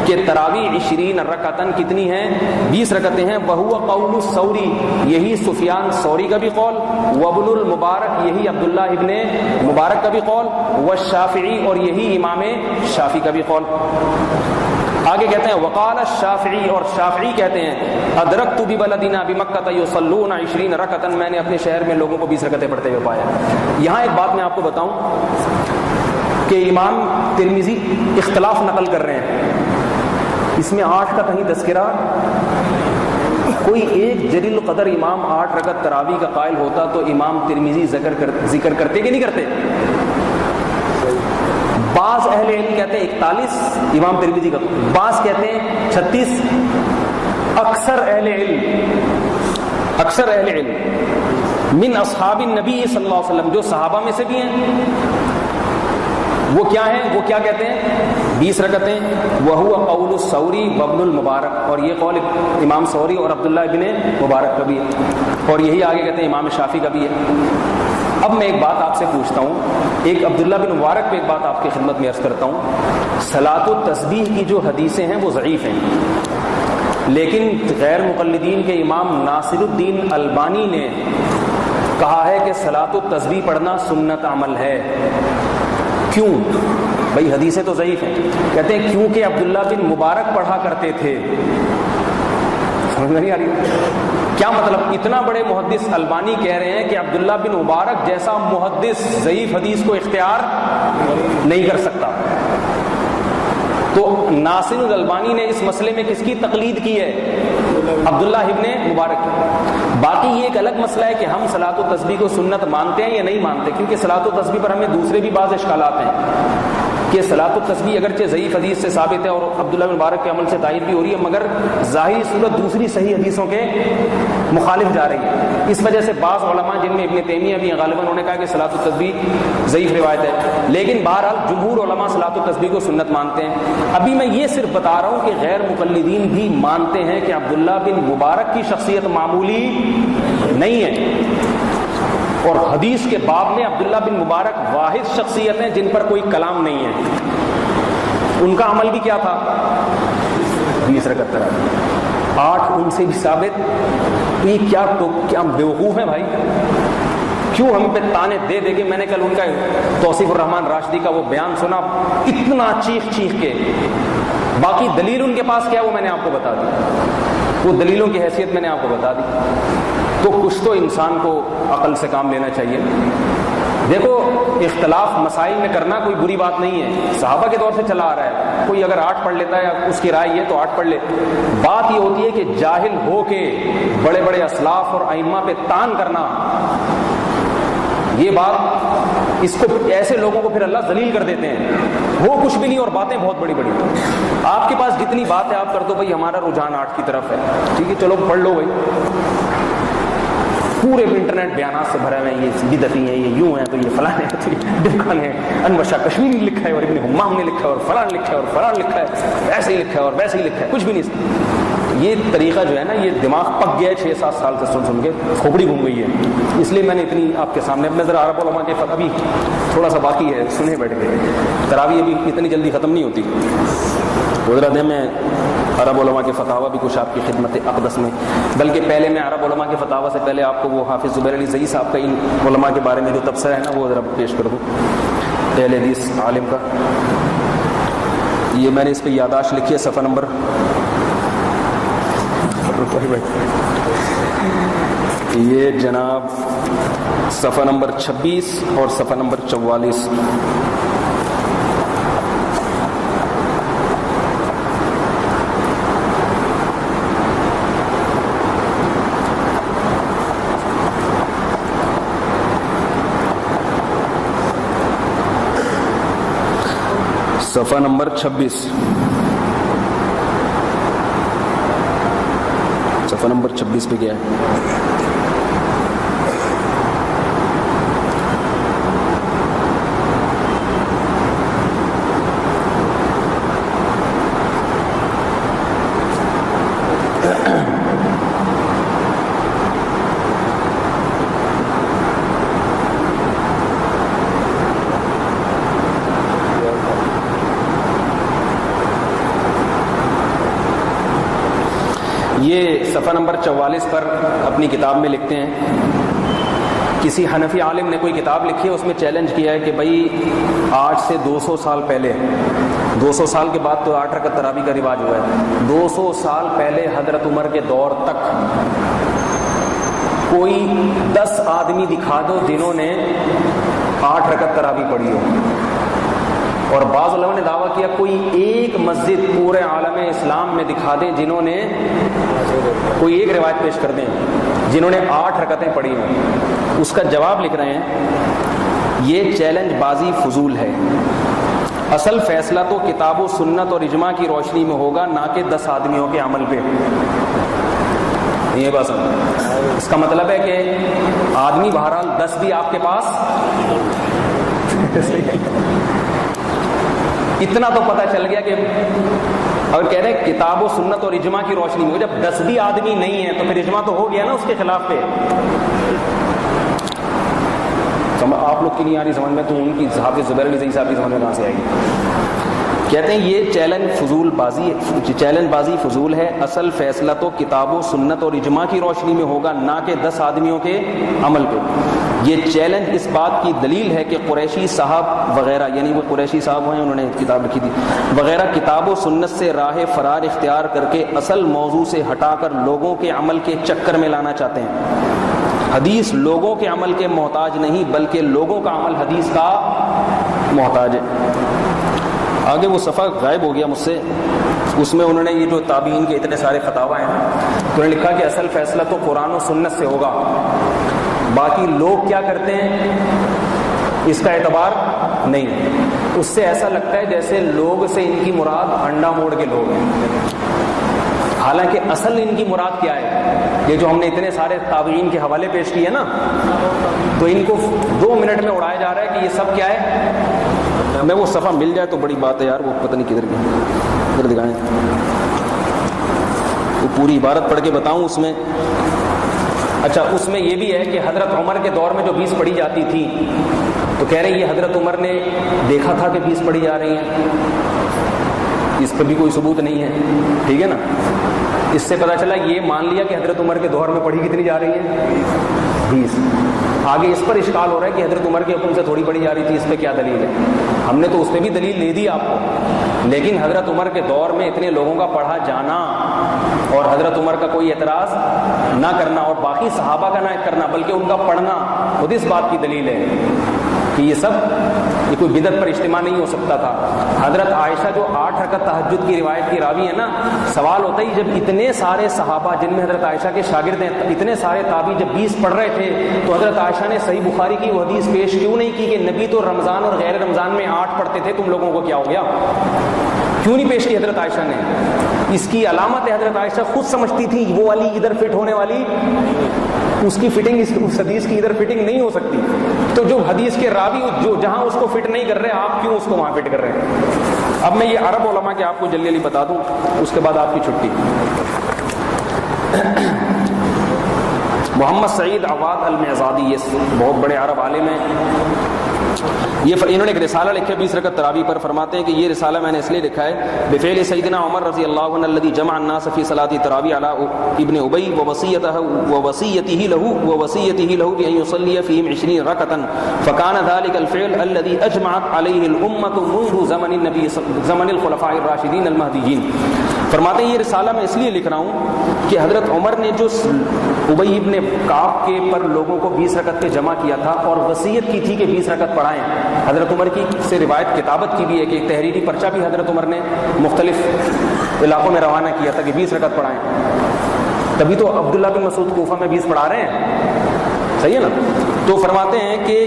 کہ تراویح 20 رکعتن کتنی ہیں؟ 20 رکعتیں ہیں، وہو قول الثوری، یہی سفیان ثوری کا بھی قول، وابن المبارک، یہی عبداللہ ابن مبارک کا بھی قول، والشافعی، اور یہی امام شافعی کا بھی قول۔ آگے کہتے ہیں وقال الشافعی، اور شافعی کہتے ہیں ادرکت ببلدنا بمکہ یصلون 20 رکعتا، میں نے اپنے شہر میں لوگوں کو 20 رکعتیں پڑھتے ہوئے پایا۔ یہاں ایک بات میں آپ کو بتاؤں کہ امام ترمذی اختلاف نقل کر رہے ہیں، اس میں 8 کا کہیں تذکرہ، کوئی ایک جلیل القدر امام 8 رکعت تراویح کا قائل ہوتا تو امام ترمذی ذکر کرتے کہ نہیں کرتے؟ بعض اہل علم کہتے ہیں 41 امام ترمذی کا، بعض کہتے ہیں 36، اکثر اہل علم من اصحاب النبی صلی اللہ علیہ وسلم، جو صحابہ میں سے بھی ہیں، وہ کیا ہیں، وہ کیا کہتے ہیں 20 رکعتیں، وہو قول الثوری وابن المبارک، اور یہ قول امام ثوری اور عبداللہ ابن مبارک کا بھی ہے، اور یہی آگے کہتے ہیں امام شافعی کا بھی ہے۔ اب میں ایک بات آپ سے پوچھتا ہوں، ایک عبداللہ بن مبارک پہ ایک بات آپ کی خدمت میں عرض کرتا ہوں، صلاۃ التسبیح کی جو حدیثیں ہیں وہ ضعیف ہیں، لیکن غیر مقلدین کے امام ناصر الدین البانی نے کہا ہے کہ صلاۃ التسبیح پڑھنا سنت عمل ہے۔ کیوں؟ بھائی حدیثیں تو ضعیف ہیں، کہتے ہیں کیونکہ عبداللہ بن مبارک پڑھا کرتے تھے۔ سمجھ نہیں آ رہی؟ کیا مطلب؟ اتنا بڑے محدث البانی کہہ رہے ہیں کہ عبداللہ بن مبارک جیسا محدث ضعیف حدیث کو اختیار نہیں کر سکتا۔ تو ناصر الالبانی نے اس مسئلے میں کس کی تقلید کی ہے؟ عبداللہ ابن مبارک کی۔ باقی یہ ایک الگ مسئلہ ہے کہ ہم صلاۃ و تسبیح کو سنت مانتے ہیں یا نہیں مانتے، کیونکہ صلاۃ و تسبیح پر ہمیں دوسرے بھی بعض اشکالات ہیں کہ صلاۃ و تسبیح اگرچہ ضعیف حدیث سے ثابت ہے اور عبداللہ بن مبارک کے عمل سے تائید بھی ہو رہی ہے، مگر ظاہری صورت دوسری صحیح حدیثوں کے مخالف جا رہی ہے۔ اس وجہ سے بعض علماء جن میں ابن تیمیہ بھی غالباً انہوں نے کہا کہ صلاۃ و تسبیح ضعیف روایت ہے، لیکن بہرحال جمہور علماء صلاۃ و تسبیح کو سنت مانتے ہیں۔ ابھی میں یہ صرف بتا رہا ہوں کہ غیر مقلدین بھی مانتے ہیں کہ عبداللہ بن مبارک کی شخصیت معمولی نہیں ہے، اور حدیث کے باب میں عبداللہ بن مبارک واحد شخصیت ہیں جن پر کوئی کلام نہیں ہے۔ ان کا عمل بھی کیا تھا؟ 20 رکعت تراویح، 8 ان سے بھی ثابت۔ یہ کیا بیوقوف ہیں بھائی، کیوں ہم پہ تانے دے دے کے؟ میں نے کل ان کا توصیف الرحمن راشدی کا وہ بیان سنا، اتنا چیخ چیخ کے، باقی دلیل ان کے پاس کیا وہ میں نے آپ کو بتا دی، وہ دلیلوں کی حیثیت میں نے آپ کو بتا دی۔ تو کچھ تو انسان کو عقل سے کام لینا چاہیے۔ دیکھو اختلاف مسائل میں کرنا کوئی بری بات نہیں ہے، صحابہ کے دور سے چلا آ رہا ہے، کوئی اگر 8 پڑھ لیتا ہے یا اس کی رائے یہ تو 8 پڑھ لے۔ بات یہ ہوتی ہے کہ جاہل ہو کے بڑے بڑے اسلاف اور ائمہ پہ تان کرنا، یہ بات، اس کو ایسے لوگوں کو پھر اللہ ذلیل کر دیتے ہیں، وہ کچھ بھی نہیں اور باتیں بہت بڑی بڑی۔ آپ کے پاس جتنی بات ہے آپ کر دو بھائی، ہمارا رجحان 8 کی طرف ہے، ٹھیک ہے چلو پڑھ لو بھائی، پورے انٹرنیٹ بیانات سے بھرے ہوئے ہیں، یہ بدعتی ہیں، یہ یوں ہیں، تو یہ فلاں ہیں، تو یہ ڈبکان ہے، انور شاہ کشمیری نے لکھا ہے اور ابن حمام نے لکھا ہے اور فلاں لکھا ہے اور فلاں لکھا ہے، ایسے ہی لکھا ہے اور ویسے ہی لکھا ہے، کچھ بھی نہیں۔ یہ طریقہ جو ہے نا، یہ دماغ پک گیا ہے 6-7 سال سے سن کے، کھوپڑی گھوم گئی ہے، اس لیے میں نے اتنی آپ کے سامنے اپنے ذرا عرب علماء کے ابھی تھوڑا سا باقی ہے، سنے بیٹھ گئے، تراویح ابھی اتنی جلدی ختم نہیں ہوتی، گزرا دن میں عرب علماء کے فتاوی بھی کچھ آپ کی خدمت اقدس میں، بلکہ پہلے میں عرب علماء کے فتاوی سے پہلے آپ کو وہ حافظ زبیر علی زئی صاحب کا ان علماء کے بارے میں جو تبصرہ ہے نا وہ ذرا پیش کر دوں، اہل حدیث عالم کا۔ یہ میں نے اس پہ یادداشت لکھی ہے، صفحہ نمبر، یہ جناب صفحہ نمبر 26 اور صفحہ نمبر 44۔ صفحہ نمبر 26، صفحہ نمبر 26 پہ گیا ہے۔ یہ صفحہ نمبر 44 پر اپنی کتاب میں لکھتے ہیں، کسی حنفی عالم نے کوئی کتاب لکھی ہے، اس میں چیلنج کیا ہے کہ بھائی آج سے 200 سال پہلے، 200 سال کے بعد تو 8 رکعت تراویح کا رواج ہوا ہے، 200 سال پہلے حضرت عمر کے دور تک کوئی 10 آدمی دکھا دو جنہوں نے 8 رکعت تراویح پڑھی ہو، اور بعض علماء نے دعویٰ کیا کوئی ایک مسجد پورے عالم اسلام میں دکھا دیں جنہوں نے، کوئی ایک روایت پیش کر دیں جنہوں نے 8 رکعتیں پڑھی ہوں۔ اس کا جواب لکھ رہے ہیں، یہ چیلنج بازی فضول ہے، اصل فیصلہ تو کتاب و سنت اور اجماع کی روشنی میں ہوگا، نہ کہ 10 آدمیوں کے عمل پہ۔ یہ بات اس کا مطلب ہے کہ آدمی بہرحال 10 بھی آپ کے پاس، اتنا تو پتہ چل گیا کہ اگر کہہ رہے ہیں کتاب و سنت اور اجماع کی روشنی میں، جب 10 بھی آدمی نہیں ہے تو پھر اجماع تو ہو گیا نا اس کے خلاف پہ۔ آپ لوگ کی نہیں آ رہی سمجھ میں، تو ان کی حافظ زبیر علی زئی صاحب کی سمجھ میں کہاں سے آئے گی؟ کہتے ہیں یہ چیلنج بازی فضول ہے، اصل فیصلہ تو کتاب و سنت اور اجماع کی روشنی میں ہوگا، نہ کہ 10 آدمیوں کے عمل پہ۔ یہ چیلنج اس بات کی دلیل ہے کہ قریشی صاحب وغیرہ، یعنی وہ قریشی صاحب ہیں، انہوں نے کتاب لکھی تھی وغیرہ، کتاب و سنت سے راہ فرار اختیار کر کے اصل موضوع سے ہٹا کر لوگوں کے عمل کے چکر میں لانا چاہتے ہیں۔ حدیث لوگوں کے عمل کے محتاج نہیں، بلکہ لوگوں کا عمل حدیث کا محتاج ہے۔ آگے وہ صفحہ غائب ہو گیا مجھ سے، اس میں انہوں نے یہ جو تابعین کے اتنے سارے فتاوی ہیں تو انہوں نے لکھا کہ اصل فیصلہ تو قرآن و سنت سے ہوگا، باقی لوگ کیا کرتے ہیں اس کا اعتبار نہیں۔ اس سے ایسا لگتا ہے جیسے لوگ سے ان کی مراد انڈا موڑ کے لوگ ہیں، حالانکہ اصل ان کی مراد کیا ہے؟ یہ جو ہم نے اتنے سارے تابعین کے حوالے پیش کیے نا، تو ان کو 2 منٹ میں اڑایا جا رہا ہے کہ یہ سب کیا ہے۔ میں وہ صفحہ مل جائے تو بڑی بات ہے یار، وہ پتہ نہیں کدھر گئی، ادھر دکھائیں، وہ پوری عبارت پڑھ کے بتاؤں اس میں۔ اچھا، اس میں یہ بھی ہے کہ حضرت عمر کے دور میں جو 20 پڑھی جاتی تھی تو کہہ رہے ہیں یہ حضرت عمر نے دیکھا تھا کہ 20 پڑھی جا رہی ہیں، اس پہ بھی کوئی ثبوت نہیں ہے، ٹھیک ہے نا۔ اس سے پتہ چلا یہ مان لیا کہ حضرت عمر کے دور میں پڑھی کتنی جا رہی ہے 20۔ آگے اس پر اشکال ہو رہا ہے کہ حضرت عمر کے حکم سے تھوڑی پڑھی جا رہی تھی، اس پہ کیا دلیل ہے؟ ہم نے تو اس پہ بھی دلیل دے دی آپ کو، لیکن حضرت عمر کے دور میں اتنے لوگوں کا پڑھا جانا اور حضرت عمر کا کوئی اعتراض نہ کرنا اور باقی صحابہ کا نہ کرنا بلکہ ان کا پڑھنا، خود اس بات کی دلیل ہے کہ یہ کوئی بدعت پر اجتماع نہیں ہو سکتا تھا۔ حضرت عائشہ جو 8 رکعت تہجد کی روایت کی راوی ہے نا، سوال ہوتا ہے جب اتنے سارے صحابہ جن میں حضرت عائشہ کے شاگرد ہیں، اتنے سارے تابعی جب 20 پڑھ رہے تھے تو حضرت عائشہ نے صحیح بخاری کی وہ حدیث پیش کیوں نہیں کی کہ نبی تو رمضان اور غیر رمضان میں 8 پڑھتے تھے، تم لوگوں کو کیا ہو گیا؟ کیوں نہیں پیش کی حضرت عائشہ نے؟ اس کی علامت ہے حضرت عائشہ خود سمجھتی تھی وہ والی ادھر فٹ ہونے والی، اس کی فٹنگ اس حدیث کی ادھر فٹنگ نہیں ہو سکتی، تو جو حدیث کے راوی جو جہاں اس کو فٹ نہیں کر رہے آپ کیوں اس کو وہاں فٹ کر رہے ہیں؟ اب میں یہ عرب علماء کے آپ کو جلدی جلدی بتا دوں، اس کے بعد آپ کی چھٹی۔ محمد سعید عواد المعزادی، یہ بہت بڑے عرب عالم ہیں، انہوں نے ایک رسالہ لکھا 20 رکعت تراویح پر، فرماتے ہیں کہ یہ رسالہ میں نے اس لیے لکھا ہے بفعل سیدنا عمر رضی اللہ عنہ الذي جمع الناس في صلاة التراویح على ابن ابی ووصیته له بأن يصلي فيهم 20 ركعة فكان ذلك الفعل الذي اجمعت عليه الامة منذ زمن الخلفاء الراشدین المہدیین۔ فرماتے ہیں یہ رسالہ میں اس لیے لکھ رہا ہوں کہ حضرت عمر نے جو ابی ابن کعب کے پر لوگوں کو 20 رکعت پہ جمع کیا تھا اور وصیت کی تھی کہ 20 رکعت پڑھائیں، حضرت عمر کی سے روایت کتابت کی بھی ہے کہ ایک تحریری پرچہ بھی حضرت عمر نے مختلف علاقوں میں روانہ کیا تھا کہ 20 رکعت پڑھائیں، تبھی تو عبداللہ بن مسعود کوفہ میں 20 پڑھا رہے ہیں، صحیح ہے نا۔ تو فرماتے ہیں کہ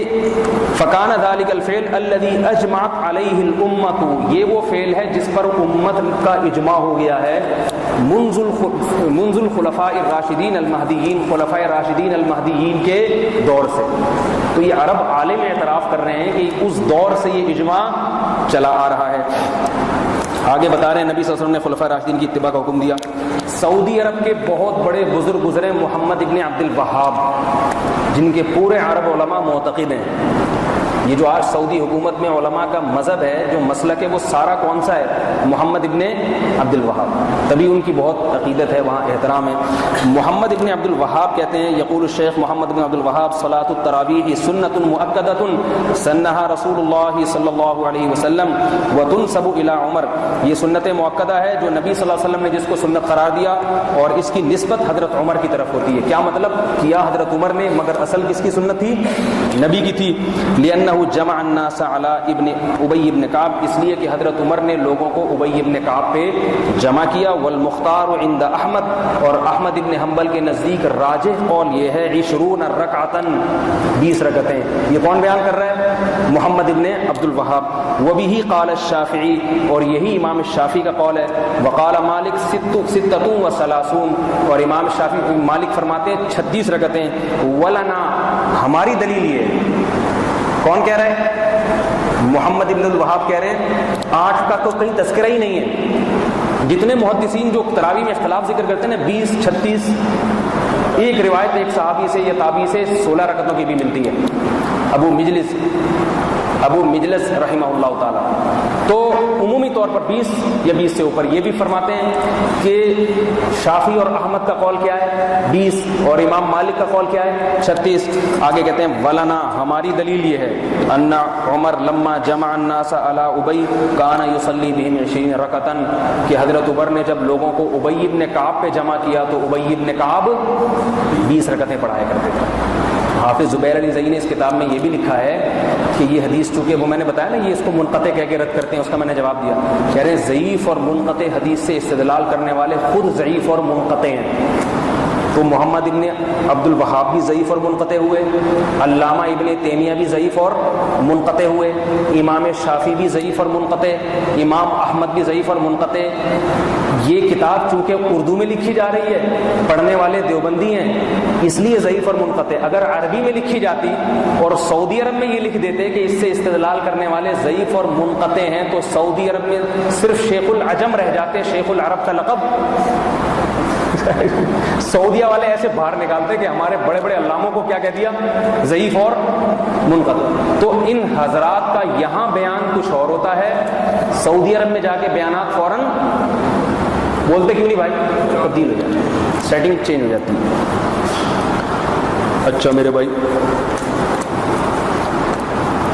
فکان ذلك الفعل الذي اجمعت عليه الامه، یہ وہ فعل ہے جس پر امت کا اجماع ہو گیا ہے منذ الخلفاء الراشدین المہدیین، خلفاء راشدین المہدیین کے دور سے۔ تو یہ عرب عالم اعتراف کر رہے ہیں کہ اس دور سے یہ اجماع چلا آ رہا ہے۔ آگے بتا رہے ہیں نبی صلی اللہ علیہ وسلم نے خلفاء راشدین کی اتباع کا حکم دیا۔ سعودی عرب کے بہت بڑے بزرگ گزرے محمد ابن عبد الوہاب، جن کے پورے عرب علماء معتقد ہیں، یہ جو آج سعودی حکومت میں علماء کا مذہب ہے، جو مسلک ہے، وہ سارا کون سا ہے؟ محمد ابن عبد الوہاب، تبھی ان کی بہت عقیدت ہے، وہاں احترام ہے۔ محمد ابن عبد الوہاب کہتے ہیں یقول الشیخ محمد بن عبد الوہاب صلاۃ التراویح سنۃ مؤکدۃ سنھا رسول اللہ صلی اللہ علیہ وسلم وتنسب الی عمر، یہ سنت مؤکدہ ہے جو نبی صلی اللہ علیہ وسلم نے جس کو سنت قرار دیا اور اس کی نسبت حضرت عمر کی طرف ہوتی ہے۔ کیا مطلب؟ کیا حضرت عمر نے، مگر اصل کس کی سنت تھی؟ نبی کی تھی۔ لأنہ جمع الناس علی ابن ابی ابن کعب، اس لیے کہ حضرت عمر نے لوگوں کو ابی ابن کعب پہ جمع کیا۔ والمختار عند احمد، اور احمد ابن حنبل کے نزدیک راجح قول یہ ہے 20 رکعتاً، 20 رکعتیں۔ یہ کون بیان کر رہا ہے؟ محمد ابن عبد الوہاب۔ وبہ قال الشافعی، اور یہی امام شافعی کا قول ہے۔ وقال مالک 36 اور امام شافعی مالک فرماتے ہیں 36 رکعتیں۔ ولنا، ہماری دلیل یہ ہے، کون کہہ رہا ہے؟ محمد ابن الوہاب کہہ رہے ہیں 8 کا تو کہیں تذکرہ ہی نہیں ہے۔ جتنے محدثین جو تراویح میں اختلاف ذکر کرتے ہیں نا 20 36، ایک روایت ایک صحابی سے یا تابعی سے 16 رکعتوں کی بھی ملتی ہے، ابو مجلس رحمہ اللہ تعالی۔ تو عمومی طور پر 20 یا 20 سے اوپر۔ یہ بھی فرماتے ہیں کہ شافعی اور احمد کا قول کیا ہے؟ 20، اور امام مالک کا قول کیا ہے؟ 36۔ آگے کہتے ہیں ولنا، ہماری دلیل یہ ہے ان عمر لما جمع الناس علی ابی کان یصلی بہم 20 رکعتاً، کہ حضرت عمر نے جب لوگوں کو ابی ابن کعب پہ جمع کیا تو ابی ابن کعب 20 رکعتیں پڑھایا کرتے تھے۔ حافظ زبیر علی زئی نے اس کتاب میں یہ بھی لکھا ہے کہ یہ حدیث چونکہ وہ میں نے بتایا نا یہ اس کو منقطع کہہ کے رد کرتے ہیں، اس کا میں نے جواب دیا، کہہ رہے ہیں ضعیف اور منقطع حدیث سے استدلال کرنے والے خود ضعیف اور منقطع ہیں۔ تو محمد ابن عبد الوہاب بھی ضعیف اور منقطع ہوئے، علامہ ابن تیمیہ بھی ضعیف اور منقطع ہوئے، امام شافعی بھی ضعیف اور منقطع، امام احمد بھی ضعیف اور منقطع۔ یہ کتاب چونکہ اردو میں لکھی جا رہی ہے، پڑھنے والے دیوبندی ہیں، اس لیے ضعیف اور منقطع۔ اگر عربی میں لکھی جاتی اور سعودی عرب میں یہ لکھ دیتے کہ اس سے استدلال کرنے والے ضعیف اور منقطع ہیں تو سعودی عرب میں صرف شیخ العجم رہ جاتے، شیخ العرب کا لقب سعودیہ والے ایسے باہر نکالتے کہ ہمارے بڑے بڑے علاموں کو کیا کہہ دیا، ضعیف اور منقطع۔ تو ان حضرات کا یہاں بیان کچھ اور ہوتا ہے، سعودی عرب میں جا کے بیانات فوراً بولتے کیوں نہیں بھائی، تبدیل ہو جاتی ہے، سیٹنگ چینج ہو جاتی ہے۔ اچھا میرے بھائی،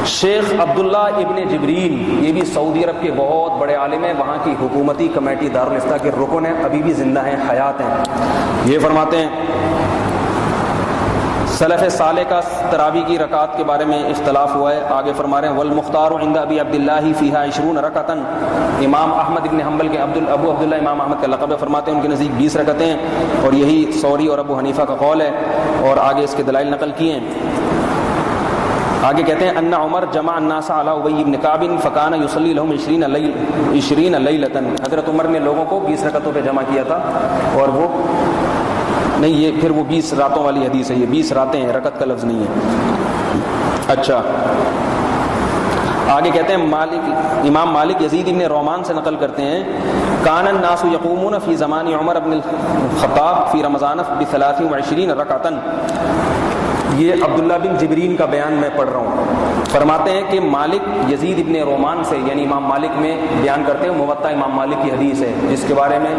شیخ عبداللہ ابن جبرین یہ بھی سعودی عرب کے بہت بڑے عالم ہیں، وہاں کی حکومتی کمیٹی دارالفتہ کے رکن ہیں، ابھی بھی زندہ ہیں، حیات ہیں۔ یہ فرماتے ہیں سلف صالح کا تراویح کی رکعات کے بارے میں اختلاف ہوا ہے، آگے فرما رہے ہیں والمختار عند ابی عبداللہ فیہا 20 رکعتاً، امام احمد ابن حنبل کے ابو عبداللہ امام احمد کا لقب ہے، فرماتے ہیں ان کے نزدیک 20 رکعتیں ہیں، اور یہی ثوری اور ابو حنیفہ کا قول ہے، اور آگے اس کے دلائل نقل کیے ہیں۔ آگے کہتے ہیں ان عمر جمع الناس علی ابی بن کعب فکان یصلی لهم 20 لیلۃ، حضرت عمر نے لوگوں کو 20 رکعتوں پہ جمع کیا تھا، اور وہ نہیں، یہ پھر وہ 20 راتوں والی حدیث ہے، یہ 20 راتیں ہیں، رکعت کا لفظ نہیں ہے۔ اچھا آگے کہتے ہیں امام مالک یزید ابن رومان سے نقل کرتے ہیں کان الناس یقومون فی زمان عمر بن الخطاب فی رمضان ب23 رکعۃ، یہ عبداللہ بن جبرین کا بیان میں پڑھ رہا ہوں، فرماتے ہیں کہ مالک یزید ابن رومان سے، یعنی امام مالک میں بیان کرتے ہیں، موطا امام مالک کی حدیث ہے جس کے بارے میں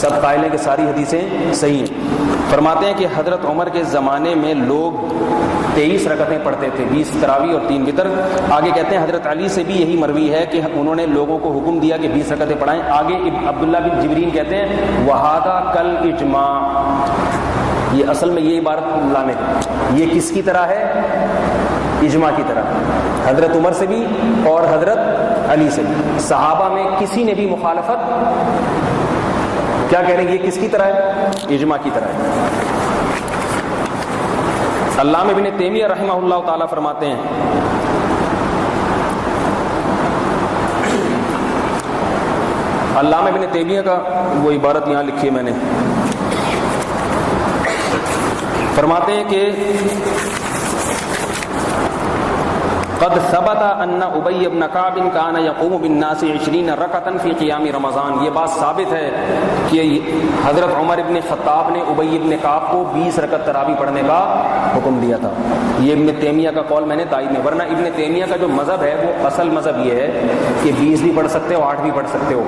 سب قائل ہیں کہ ساری حدیثیں صحیح ہیں، فرماتے ہیں کہ حضرت عمر کے زمانے میں لوگ 23 رکعتیں پڑھتے تھے، 20 تراویح اور 3 وتر۔ آگے کہتے ہیں حضرت علی سے بھی یہی مروی ہے کہ انہوں نے لوگوں کو حکم دیا کہ 20 رکعتیں پڑھائیں۔ آگے عبداللہ بن جبرین کہتے ہیں وہذا کل اجماع، یہ اصل میں یہ عبارت لانے یہ کس کی طرح ہے، اجماع کی طرح، حضرت عمر سے بھی اور حضرت علی سے بھی، صحابہ میں کسی نے بھی مخالفت، کیا کہہ رہے ہیں، یہ کس کی طرح ہے، اجماع کی طرح ہے۔ علامہ ابن تیمیہ رحمہ اللہ تعالی فرماتے ہیں علامہ ابن تیمیہ کا وہ عبارت یہاں لکھی ہے میں نے، فرماتے ہیں کہ قد ثبت ان ابی بن کعب کان یقوم بالناس 20 رکعۃ فی قیام رمضان، یہ بات ثابت ہے کہ حضرت عمر ابن خطاب نے ابی ابن کعب کو 20 رکعت تراویح پڑھنے کا حکم دیا تھا۔ یہ ابن تیمیہ کا قول میں نے تائید نہیں، ورنہ ابن تیمیہ کا جو مذہب ہے وہ اصل مذہب یہ ہے کہ 20 بھی پڑھ سکتے ہو، 8 بھی پڑھ سکتے ہو،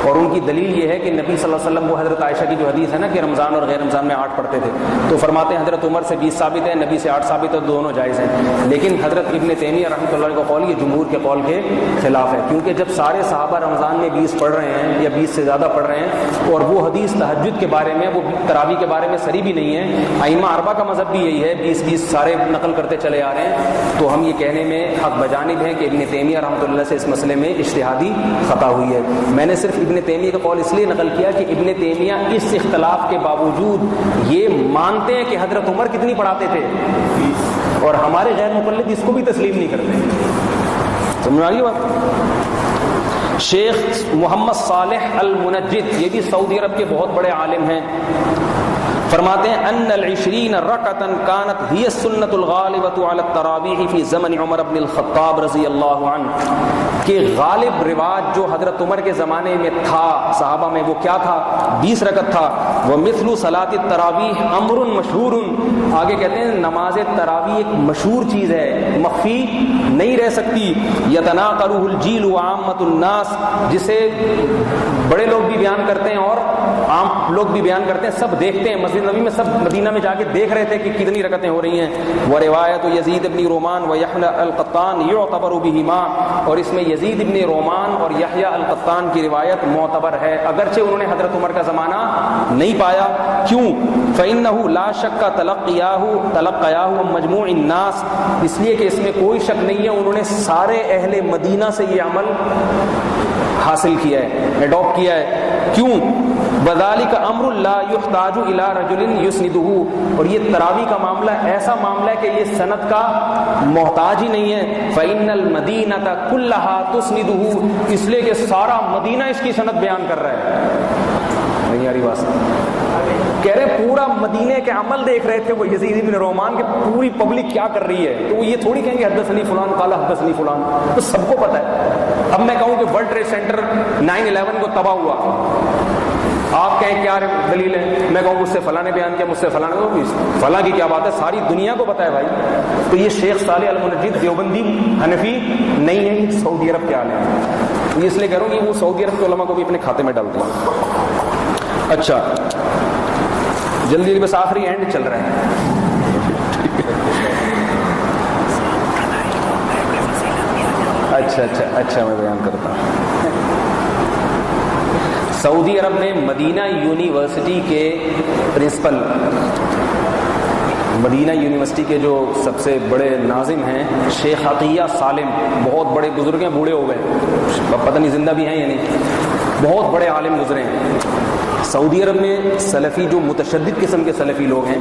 اور ان کی دلیل یہ ہے کہ نبی صلی اللہ علیہ وسلم، وہ حضرت عائشہ کی جو حدیث ہے نا کہ رمضان اور غیر رمضان میں 8 پڑھتے تھے، تو فرماتے ہیں حضرت عمر سے 20 ثابت ہے، نبی سے 8 ثابت ہے، دونوں جائز ہیں۔ لیکن حضرت ابن تیمیہ رحمۃ اللہ علیہ کا قول یہ جمہور کے قول کے خلاف ہے، کیونکہ جب سارے صحابہ رمضان میں 20 پڑھ رہے ہیں یا 20 سے زیادہ پڑھ رہے ہیں، اور وہ حدیث تہجد کے بارے میں، وہ تراویح کے بارے میں صریح بھی نہیں ہے، ائمہ اربعہ کا مذہب بھی یہی ہے، 20 سارے نقل کرتے چلے آ رہے ہیں، تو ہم یہ کہنے میں حق بجانب ہیں کہ ابن تیمیہ رحمۃ اللہ سے اس مسئلے میں اجتہادی خطا ہوئی ہے۔ میں نے صرف ابن تیمیہ کا قول اس لیے نقل کیا کہ ابن تیمیہ اس اختلاف کے باوجود یہ مانتے ہیں کہ حضرت عمر کتنی پڑھاتے تھے، اور ہمارے غیر مقلد اس کو بھی تسلیم نہیں کرتے۔ سمجھ آ رہی بات؟ شیخ محمد صالح المنجد یہ بھی سعودی عرب کے بہت بڑے عالم ہیں، فرماتے ہیں ان 20 رکعۃ كانت هي السنة الغالبة على التراويح في زمن عمر بن الخطاب رضی اللہ عنہ، کہ غالب رواج جو حضرت عمر کے زمانے میں تھا صحابہ میں وہ کیا تھا، 20 رکعت تھا۔ ومثل صلاۃ التراویح امر مشہور، آگے کہتے ہیں نماز تراویح ایک مشہور چیز ہے، مخفی نہیں رہ سکتی، یتناقلہ الجیل وعامۃ الناس، جسے بڑے لوگ بھی بیان کرتے ہیں اور عام لوگ بھی بیان کرتے ہیں، سب دیکھتے ہیں، مسجد مسجد نبی میں سب مدینہ میں جا کے دیکھ رہے تھے کہ کتنی رکعتیں ہو رہی ہیں. وہ روایت یزید ابن رومان و یحییٰ القطان یعتبر بہما، اور اس میں یزید ابن رومان اور یحییٰ القطان کی روایت معتبر ہے اگرچہ انہوں نے حضرت عمر کا زمانہ نہیں پایا. کیوں؟ فإنه لا شک تلقیاہ مجموع الناس، اس لیے کہ اس میں کوئی شک نہیں ہے انہوں نے سارے اہل مدینہ سے یہ عمل حاصل کیا ہے، ایڈاپٹ کیا ہے. کیوں؟ وذالک امر لا یحتاج الی رجل یسندہ، اور یہ تراویح کا معاملہ ایسا معاملہ ہے کہ یہ سند کا محتاج ہی نہیں ہے. فإن المدینہ کلھا تسندہ، اس لیے کہ سارا مدینہ اس کی سند بیان کر رہا ہے. نہیں آ رہی بات؟ کہہ رہے پورا مدینے کے عمل دیکھ رہے تھے وہ یزید بن رومان کے پوری پبلک کیا کر رہی ہے، تو وہ یہ تھوڑی کہیں گے حدثنی فلان قال حدثنی فلان، تو سب کو پتہ ہے. اب میں کہوں کہ ورلڈ ٹریڈ سینٹر 9/11 کو تباہ ہوا، آپ کہیں کیا دلیل ہے، میں کہوں مجھ سے فلاں نے بیان کیا، مجھ سے فلاں نے، فلاں کی کیا بات ہے، ساری دنیا کو پتہ ہے بھائی. تو یہ شیخ صالح المنجد دیوبندی حنفی نہیں ہے، سعودی عرب کے عالم ہیں. اس لیے کہہ رہا ہوں کہ وہ سعودی عرب کے علماء کو بھی اپنے کھاتے میں ڈالتے ہیں. اچھا جلدی بس آخری اینڈ چل رہا ہے. اچھا میں بیان کرتا ہوں. سعودی عرب میں مدینہ یونیورسٹی کے پرنسپل، مدینہ یونیورسٹی کے جو سب سے بڑے ناظم ہیں شیخ عطیہ سالم، بہت بڑے بزرگ ہیں، بوڑھے ہو گئے، پتہ نہیں زندہ بھی ہیں یا نہیں، بہت بڑے عالم گزرے ہیں. سعودی عرب میں سلفی جو متشدد قسم کے سلفی لوگ ہیں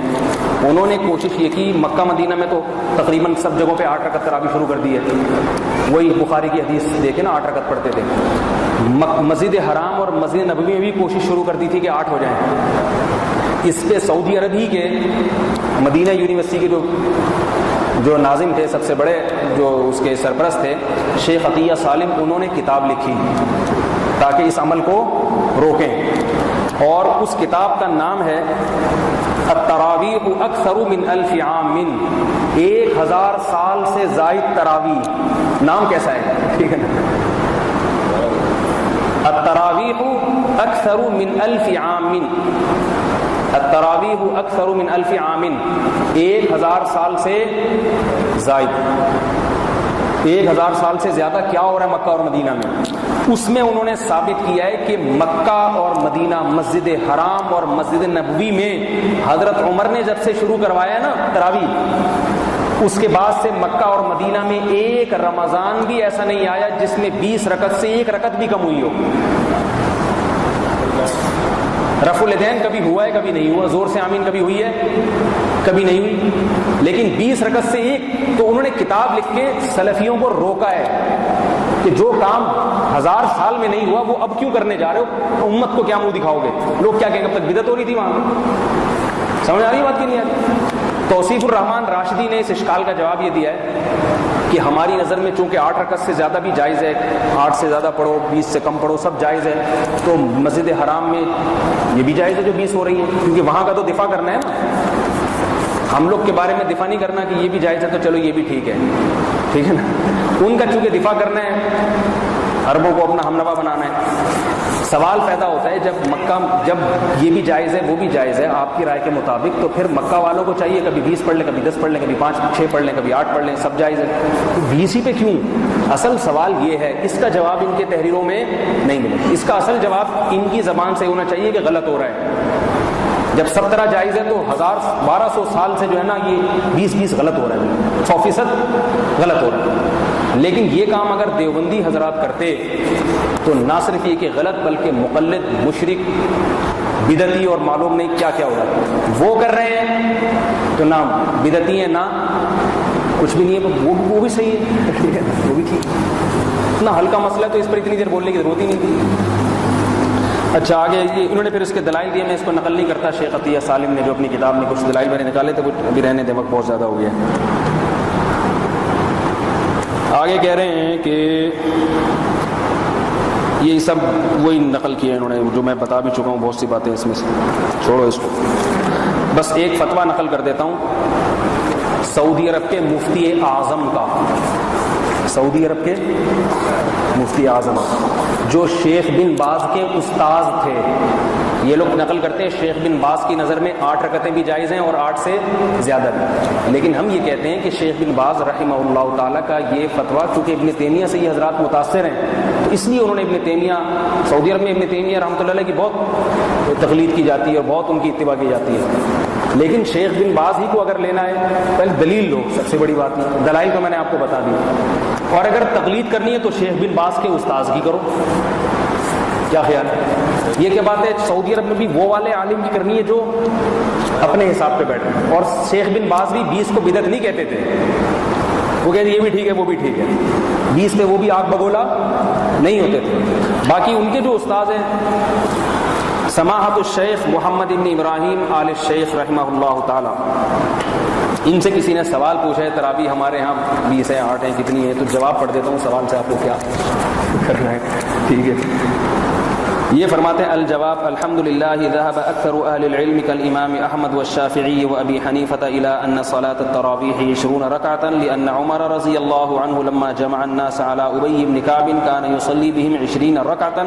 انہوں نے کوشش یہ کی، مکہ مدینہ میں تو تقریباً سب جگہوں پہ 8 رکعت تراویح شروع کر دی ہے، وہی بخاری کی حدیث دیکھے نا 8 رکعت پڑھتے تھے. مسجد حرام اور مسجد نبوی میں بھی کوشش شروع کر دی تھی کہ 8 ہو جائیں. اس پہ سعودی عرب ہی کے مدینہ یونیورسٹی کے جو ناظم تھے، سب سے بڑے جو اس کے سرپرست تھے شیخ عطیہ سالم، انہوں نے کتاب لکھی تاکہ اس عمل کو روکیں، اور اس کتاب کا نام ہے التراویح اکثر من 1000 عام، 1000 سال سے زائد تراویح. نام کیسا ہے، ٹھیک ہے نا؟ التراویح اکثر من 1000 عام، التراویح اکثر من 1000 عام، 1000 سال سے زائد، 1000 سال سے زیادہ کیا ہو رہا ہے مکہ اور مدینہ میں. اس میں انہوں نے ثابت کیا ہے کہ مکہ اور مدینہ، مسجد حرام اور مسجد نبوی میں حضرت عمر نے جب سے شروع کروایا نا تراویح، اس کے بعد سے مکہ اور مدینہ میں ایک رمضان بھی ایسا نہیں آیا جس میں 20 رکعت سے 1 رکعت بھی کم ہوئی ہو. رفع الیدین کبھی ہوا ہے، کبھی نہیں ہوا. زور سے آمین کبھی ہوئی ہے، کبھی نہیں ہوئی. لیکن 20 رکعت سے 1، تو انہوں نے کتاب لکھ کے سلفیوں کو روکا ہے کہ جو کام 1000 سال میں نہیں ہوا وہ اب کیوں کرنے جا رہے ہو، امت کو کیا منہ دکھاؤ گے. لوگ کیا کہیں گے اب تک بدعت ہو رہی تھی وہاں پہ. سمجھ آ رہی بات کی نہیں آ رہی؟ توصیف الرحمان راشدی نے اس اشکال کا جواب یہ دیا ہے کہ ہماری نظر میں چونکہ 8 رکعت سے زیادہ بھی جائز ہے، 8 سے زیادہ پڑھو، 20 سے کم پڑھو، سب جائز ہے، تو مسجد حرام میں یہ بھی جائز ہے جو 20 ہو رہی ہے، کیونکہ وہاں کا تو دفاع کرنا ہے نا، ہم لوگ کے بارے میں دفاع نہیں کرنا کہ یہ بھی جائز ہے تو چلو یہ بھی ٹھیک ہے نا. ان کا چونکہ دفاع کرنا ہے، عربوں کو اپنا ہمنوا بنانا ہے. سوال پیدا ہوتا ہے جب یہ بھی جائز ہے وہ بھی جائز ہے آپ کی رائے کے مطابق، تو پھر مکہ والوں کو چاہیے کبھی 20 پڑھ لیں، کبھی 10 پڑھ لیں، کبھی 5 6 پڑھ لیں، کبھی 8 پڑھ لیں، سب جائز ہے، تو 20 ہی پہ کیوں؟ اصل سوال یہ ہے، اس کا جواب ان کے تحریروں میں نہیں ملے. اس کا اصل جواب ان کی زبان سے ہونا چاہیے کہ غلط ہو رہا ہے. جب سب طرح جائز ہے تو 1200 سال سے جو ہے نا یہ 20 غلط ہو رہا ہے، 100% غلط ہو رہا ہے. لیکن یہ کام اگر دیوبندی حضرات کرتے تو نہ صرف یہ کہ غلط بلکہ مقلد، مشرک، بدعتی اور معلوم نہیں کیا کیا ہو رہا ہے. وہ کر رہے ہیں تو نہ بدعتی ہیں نہ کچھ بھی نہیں ہے، وہ بھی صحیح ہے، وہ بھی ٹھیک. اتنا ہلکا مسئلہ ہے تو اس پر اتنی دیر بولنے کی ضرورت ہی نہیں تھی. اچھا آگے انہوں نے پھر اس کے دلائل دیے، میں اس کو نقل نہیں کرتا. شیخ عطیہ سالم نے جو اپنی کتاب میں کچھ دلائل میں نے نکالے تھے، وہ ابھی رہنے دے، وقت بہت زیادہ ہو گیا. آگے کہہ رہے ہیں کہ یہ سب وہی نقل کیا انہوں نے جو میں بتا بھی چکا ہوں، بہت سی باتیں اس میں سے، چھوڑو اس کو. بس ایک فتویٰ نقل کر دیتا ہوں سعودی عرب کے مفتی اعظم کا. سعودی عرب کے مفتی اعظم جو شیخ بن باز کے استاذ تھے. یہ لوگ نقل کرتے ہیں شیخ بن باز کی نظر میں 8 رکعتیں بھی جائز ہیں اور 8 سے زیادہ بھی، لیکن ہم یہ کہتے ہیں کہ شیخ بن باز رحمہ اللہ تعالیٰ کا یہ فتویٰ چونکہ ابن تیمیہ سے یہ حضرات متاثر ہیں تو اس لیے انہوں نے ابن تیمیہ، سعودی عرب میں ابن تیمیہ رحمۃ اللہ علیہ کی بہت تقلید کی جاتی ہے اور بہت ان کی اتباع کی جاتی ہے، لیکن شیخ بن باز ہی کو اگر لینا ہے پہلے دلیل لو، سب سے بڑی بات ہے دلائل تو میں نے آپ کو بتا دی، اور اگر تقلید کرنی ہے تو شیخ بن باز کے استاذ کی کرو. کیا خیال ہے؟ یہ کیا بات ہے؟ سعودی عرب میں بھی وہ والے عالم کی کرنی ہے جو اپنے حساب پہ بیٹھے، اور شیخ بن باز بھی 20 کو بدعت نہیں کہتے تھے، وہ کہتے یہ بھی ٹھیک ہے وہ بھی ٹھیک ہے، 20 پہ وہ بھی آگ بگولا نہیں ہوتے تھے. باقی ان کے جو استاذ ہیں سماحت الشیخ محمد ابن ابراہیم آل الشیخ رحمہ اللہ تعالی، ان سے کسی نے سوال پوچھا ہے تراویح ہمارے ہاں 20 ہے 8 ہیں کتنی ہے، تو جواب پڑھ دیتا ہوں سوال سے آپ کو کیا کرنا ہے. ٹھیک ہے، یہ فرماتے ہیں الجواب الحمدللہ ذهب اکثر اہل العلم كالامام احمد والشافعی وابی حنیفة الى ان صلاة التراویح 20 رکعة لان عمر رضی اللہ عنہ لما جمع الناس على ابی بن کعب كان يصلي بهم 20 رکعة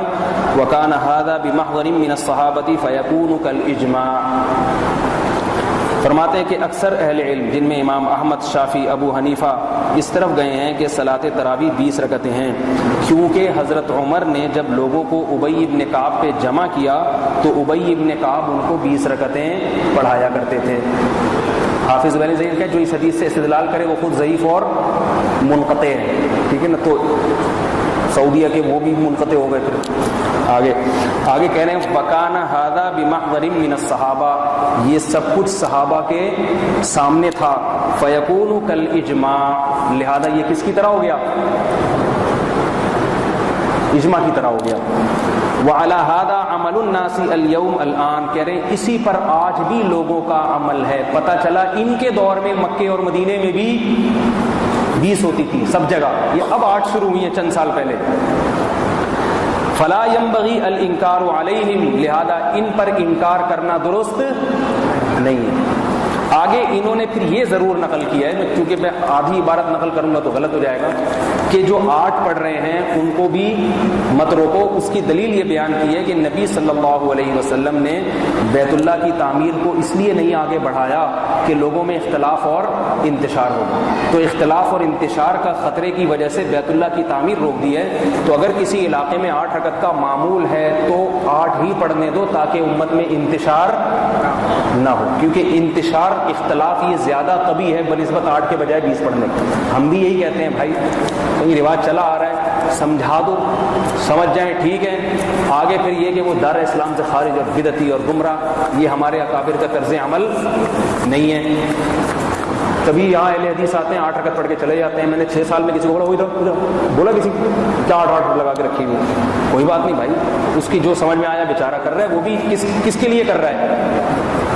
وكان هذا بمحضر من الصحابة فيكون كالاجماع. فرماتے ہیں کہ اکثر اہل علم جن میں امام احمد، شافعی، ابو حنیفہ اس طرف گئے ہیں کہ صلاۃ تراویح 20 رکعتیں ہیں، کیونکہ حضرت عمر نے جب لوگوں کو ابی ابن کعب پہ جمع کیا تو ابی ابن کعب ان کو 20 رکعتیں پڑھایا کرتے تھے. حافظ بن زید کہ جو اس حدیث سے استدلال کرے وہ خود ضعیف اور منقطع ہے. ٹھیک ہے نا، تو سعودیہ کے وہ بھی منقطع ہو گئے. پھر آگے کہہ رہے ہیں وَكَانَ هَذَا بِمَحْضَرٍ مِّنَ الصَّحَابَةِ، یہ سب کچھ صحابہ کے سامنے تھا. فَيَكُونُ كَالْإِجْمَاعِ، لہذا یہ کس کی طرح ہو گیا؟ اجماع کی طرح ہو گیا. وَعَلَى هَذَا عَمَلُ النَّاسِ الْيَوْمَ الْآن، کہہ رہے ہیں اسی پر آج بھی لوگوں کا عمل ہے. پتہ چلا ان کے دور میں مکے اور مدینے میں بھی 20 ہوتی تھی سب جگہ، یہ اب 8 شروع ہوئی ہیں چند سال پہلے. فلا ينبغي الانکار علیہم، لہذا ان پر انکار کرنا درست نہیں ہے. آگے انہوں نے پھر یہ ضرور نقل کیا ہے، کیونکہ میں آدھی عبارت نقل کروں گا تو غلط ہو جائے گا، کہ جو 8 پڑھ رہے ہیں ان کو بھی مت روکو. اس کی دلیل یہ بیان کی ہے کہ نبی صلی اللہ علیہ وسلم نے بیت اللہ کی تعمیر کو اس لیے نہیں آگے بڑھایا کہ لوگوں میں اختلاف اور انتشار ہوگا، تو اختلاف اور انتشار کا خطرے کی وجہ سے بیت اللہ کی تعمیر روک دی ہے. تو اگر کسی علاقے میں 8 رکعت کا معمول ہے تو 8 ہی پڑھنے دو تاکہ امت میں انتشار نہ ہو، کیونکہ انتشار اختلاف یہ زیادہ طبیعی ہے بنسبت 8 کے بجائے 20 پڑھنے. ہم بھی یہی کہتے ہیں بھائی کہیں رواج چلا آ رہا ہے سمجھا دو، سمجھ جائیں ٹھیک ہے، آگے پھر یہ کہ وہ دار اسلام سے خارج اور بدعتی اور گمراہ، یہ ہمارے اکابر کا طرز عمل نہیں ہے. کبھی یہاں اہل حدیث آتے ہیں 8 رکعت پڑھ کے چلے جاتے ہیں. میں نے 6 سال میں کسی کو بولا کسی کیا 8 لگا کے رکھی ہوئی، کوئی بات نہیں بھائی، اس کی جو سمجھ میں آیا بیچارہ کر رہا ہے، وہ بھی کس کے لیے کر رہا ہے؟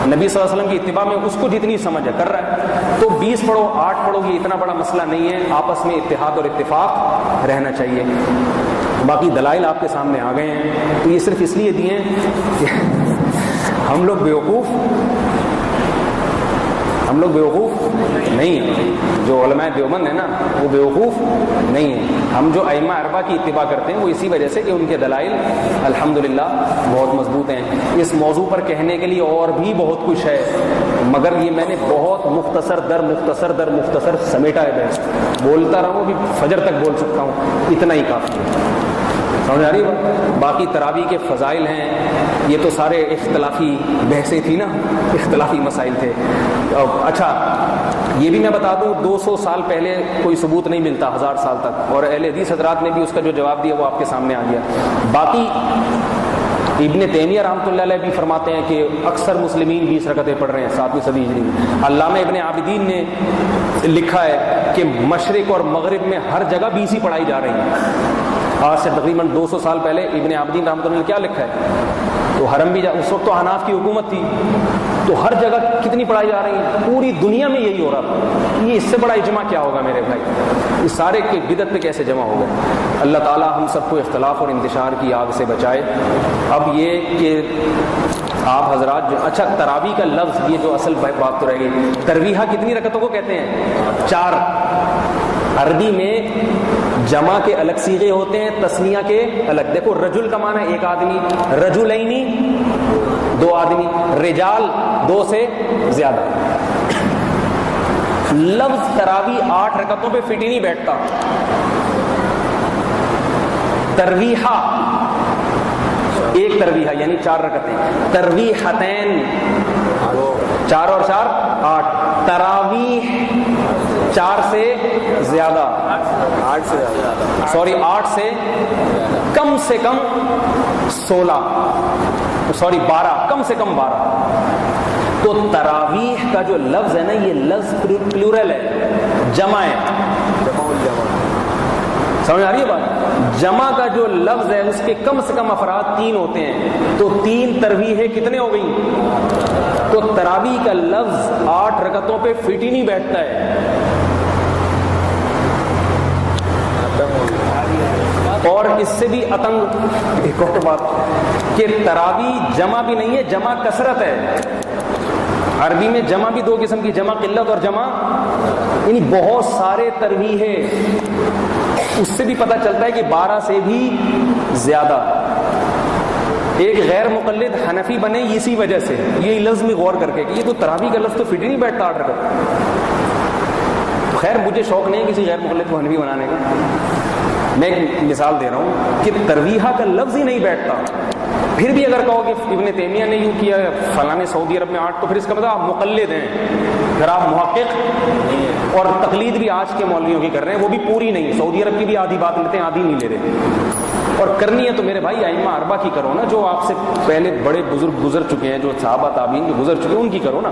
نبی صلی اللہ علیہ وسلم کی اتباع میں اس کو جتنی سمجھ ہے کر رہا ہے. تو 20 پڑھو 8 پڑھو یہ اتنا بڑا مسئلہ نہیں ہے، آپس میں اتحاد اور اتفاق رہنا چاہیے. باقی دلائل آپ کے سامنے آ گئے ہیں، تو یہ صرف اس لیے دیے ہیں کہ ہم لوگ بیوقوف نہیں ہیں. جو علماء دیوبند ہیں نا وہ بیوقوف نہیں ہیں. ہم جو ائمہ اربعہ کی اتباع کرتے ہیں وہ اسی وجہ سے کہ ان کے دلائل الحمدللہ بہت مضبوط ہیں. اس موضوع پر کہنے کے لیے اور بھی بہت کچھ ہے، مگر یہ میں نے بہت مختصر در مختصر سمیٹا ہے. بحث بولتا رہوں بھی فجر تک بول سکتا ہوں، اتنا ہی کافی ہے. سمجھ آ رہی ہے؟ باقی تراویح کے فضائل ہیں، یہ تو سارے اختلافی بحثیں تھی نا، اختلافی مسائل تھے. اچھا یہ بھی میں بتا دوں 200 سال پہلے کوئی ثبوت نہیں ملتا، 1000 سال تک، اور اہل حدیث حضرات نے بھی اس کا جو جواب دیا وہ آپ کے سامنے آ گیا. باقی ابن تیمیہ رحمۃ اللہ علیہ بھی فرماتے ہیں کہ اکثر مسلمین 20 رکعتیں پڑھ رہے ہیں 7ویں صدی ہجری میں. علامہ ابن عابدین نے لکھا ہے کہ مشرق اور مغرب میں ہر جگہ 20 ہی پڑھائی جا رہی ہیں. آج سے تقریباً 200 سال پہلے ابن عابدین رحمۃ اللہ نے کیا لکھا ہے؟ تو حرم بھی اس وقت تو حناف کی حکومت تھی، تو ہر جگہ کتنی پڑھائی جا رہی ہے، پوری دنیا میں یہی ہو رہا تھا. یہ اس سے بڑا اجماع کیا ہوگا میرے بھائی؟ اس سارے کے بدعت پہ کیسے جمع ہو گئے؟ اللہ تعالیٰ ہم سب کو اختلاف اور انتشار کی آگ سے بچائے. اب یہ کہ آپ حضرات جو اچھا تراویح کا لفظ، یہ جو اصل بات تو رہ گئی، ترویحہ کتنی رکعتوں کو کہتے ہیں؟ 4. عربی میں جمع کے الگ صیغے ہوتے ہیں، تثنیہ کے الگ. دیکھو رجل کا معنی ایک آدمی، رجلینی دو آدمی، رجال دو سے زیادہ. لفظ تراویح 8 رکعتوں پہ فٹ ہی نہیں بیٹھتا. ترویحہ ایک ترویحہ یعنی 4 رکعتیں، ترویحتین 4 اور 4 8، تراویح 4 سے زیادہ، 8 سے کم 16 12، کم سے کم 12. تو تراویح کا جو لفظ ہے نا یہ لفظ پلورل ہے، جمع ہے. سمجھ آ رہی ہے بات؟ جمع کا جو لفظ ہے اس کے کم سے کم افراد 3 ہوتے ہیں، تو 3 ترویحیں کتنے ہو گئی؟ تو تراویح کا لفظ 8 رکعتوں پہ فٹ ہی نہیں بیٹھتا ہے. اور اس سے بھی اتنگ ایک اور بات کہ تراویح جمع بھی نہیں ہے، جمع کثرت ہے. عربی میں جمع بھی 2 قسم کی، جمع قلت اور جمع یعنی بہت سارے ترویح ہے. اس سے بھی پتہ چلتا ہے کہ 12 سے بھی زیادہ. ایک غیر مقلد حنفی بنے اسی وجہ سے، یہ لفظ میں غور کر کے کہ یہ تو تراویح کا لفظ تو فٹ ہی نہیں بیٹھتا 8 رکعت. خیر مجھے شوق نہیں ہے کسی غیر مقلد کو حنفی بنانے کا، میں ایک مثال دے رہا ہوں کہ ترویحہ کا لفظ ہی نہیں بیٹھتا. پھر بھی اگر کہو کہ ابن تیمیہ نے یوں کیا، فلاں نے سعودی عرب میں 8، تو پھر اس کا مطلب آپ مقلد ہیں، پھر آپ محقق نہیں ہیں. اور تقلید بھی آج کے مولویوں کی کر رہے ہیں، وہ بھی پوری نہیں. سعودی عرب کی بھی آدھی بات لیتے ہیں، آدھی نہیں لے رہے. اور کرنی ہے تو میرے بھائی ائمہ اربعہ کی کرو نا، جو آپ سے پہلے بڑے بزرگ گزر چکے ہیں، جو صحابہ تابعین جو گزر چکے ہیں ان کی کرو نا.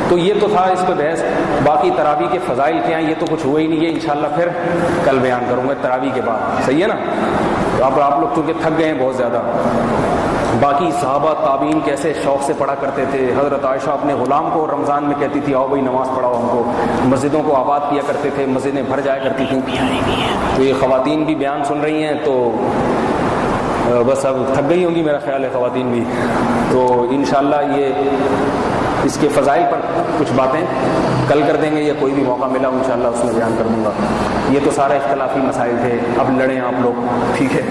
تو یہ تو تھا اس پہ بحث. باقی تراویح کے فضائل کیا ہیں یہ تو کچھ ہوا ہی نہیں ہے، انشاءاللہ پھر کل بیان کروں گا تراویح کے بعد. صحیح ہے نا؟ تو آپ لوگ چونکہ تھک گئے ہیں بہت زیادہ. باقی صحابہ تابعین کیسے شوق سے پڑھا کرتے تھے. حضرت عائشہ اپنے غلام کو رمضان میں کہتی تھی آؤ بھائی نماز پڑھاؤ ہم کو. مسجدوں کو آباد کیا کرتے تھے، مسجدیں بھر جایا کرتی تھیں. تو یہ خواتین بھی بیان سن رہی ہیں تو بس اب تھک گئی ہوں گی میرا خیال ہے خواتین بھی. تو انشاءاللہ یہ اس کے فضائل پر کچھ باتیں کل کر دیں گے، یا کوئی بھی موقع ملا انشاءاللہ اس میں بیان کر دوں گا. یہ تو سارے اختلافی مسائل تھے. اب لڑیں آپ لوگ، ٹھیک ہے،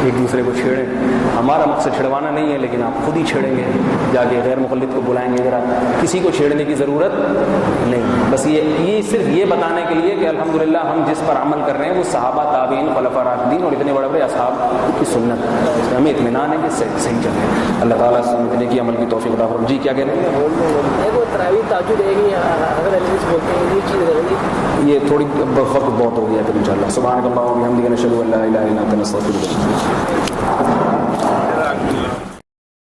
ایک دوسرے کو چھیڑیں. ہمارا مقصد چھڑوانا نہیں ہے، لیکن آپ خود ہی چھیڑیں گے جا کے، غیر مقلد کو بلائیں گے. ذرا کسی کو چھیڑنے کی ضرورت نہیں. بس یہ صرف یہ بتانے کے لیے کہ الحمدللہ ہم جس پر عمل کر رہے ہیں وہ صحابہ تابعین خلفاء راشدین اور اتنے بڑے بڑے اصحاب کی سنت ہے. اس میں ہمیں اطمینان ہے کہ صحیح چل رہے ہیں. اللہ تعالیٰ سمجھنے کی عمل کی توفیق عطا فرمائے. جی کیا کہہ رہے ہیں؟ یہ تھوڑی وقت بہت ہو گیا. پھر انشاءاللہ سبحانک اللہم و بحمدک نشہد ان لا الہ الا انت نستغفرک.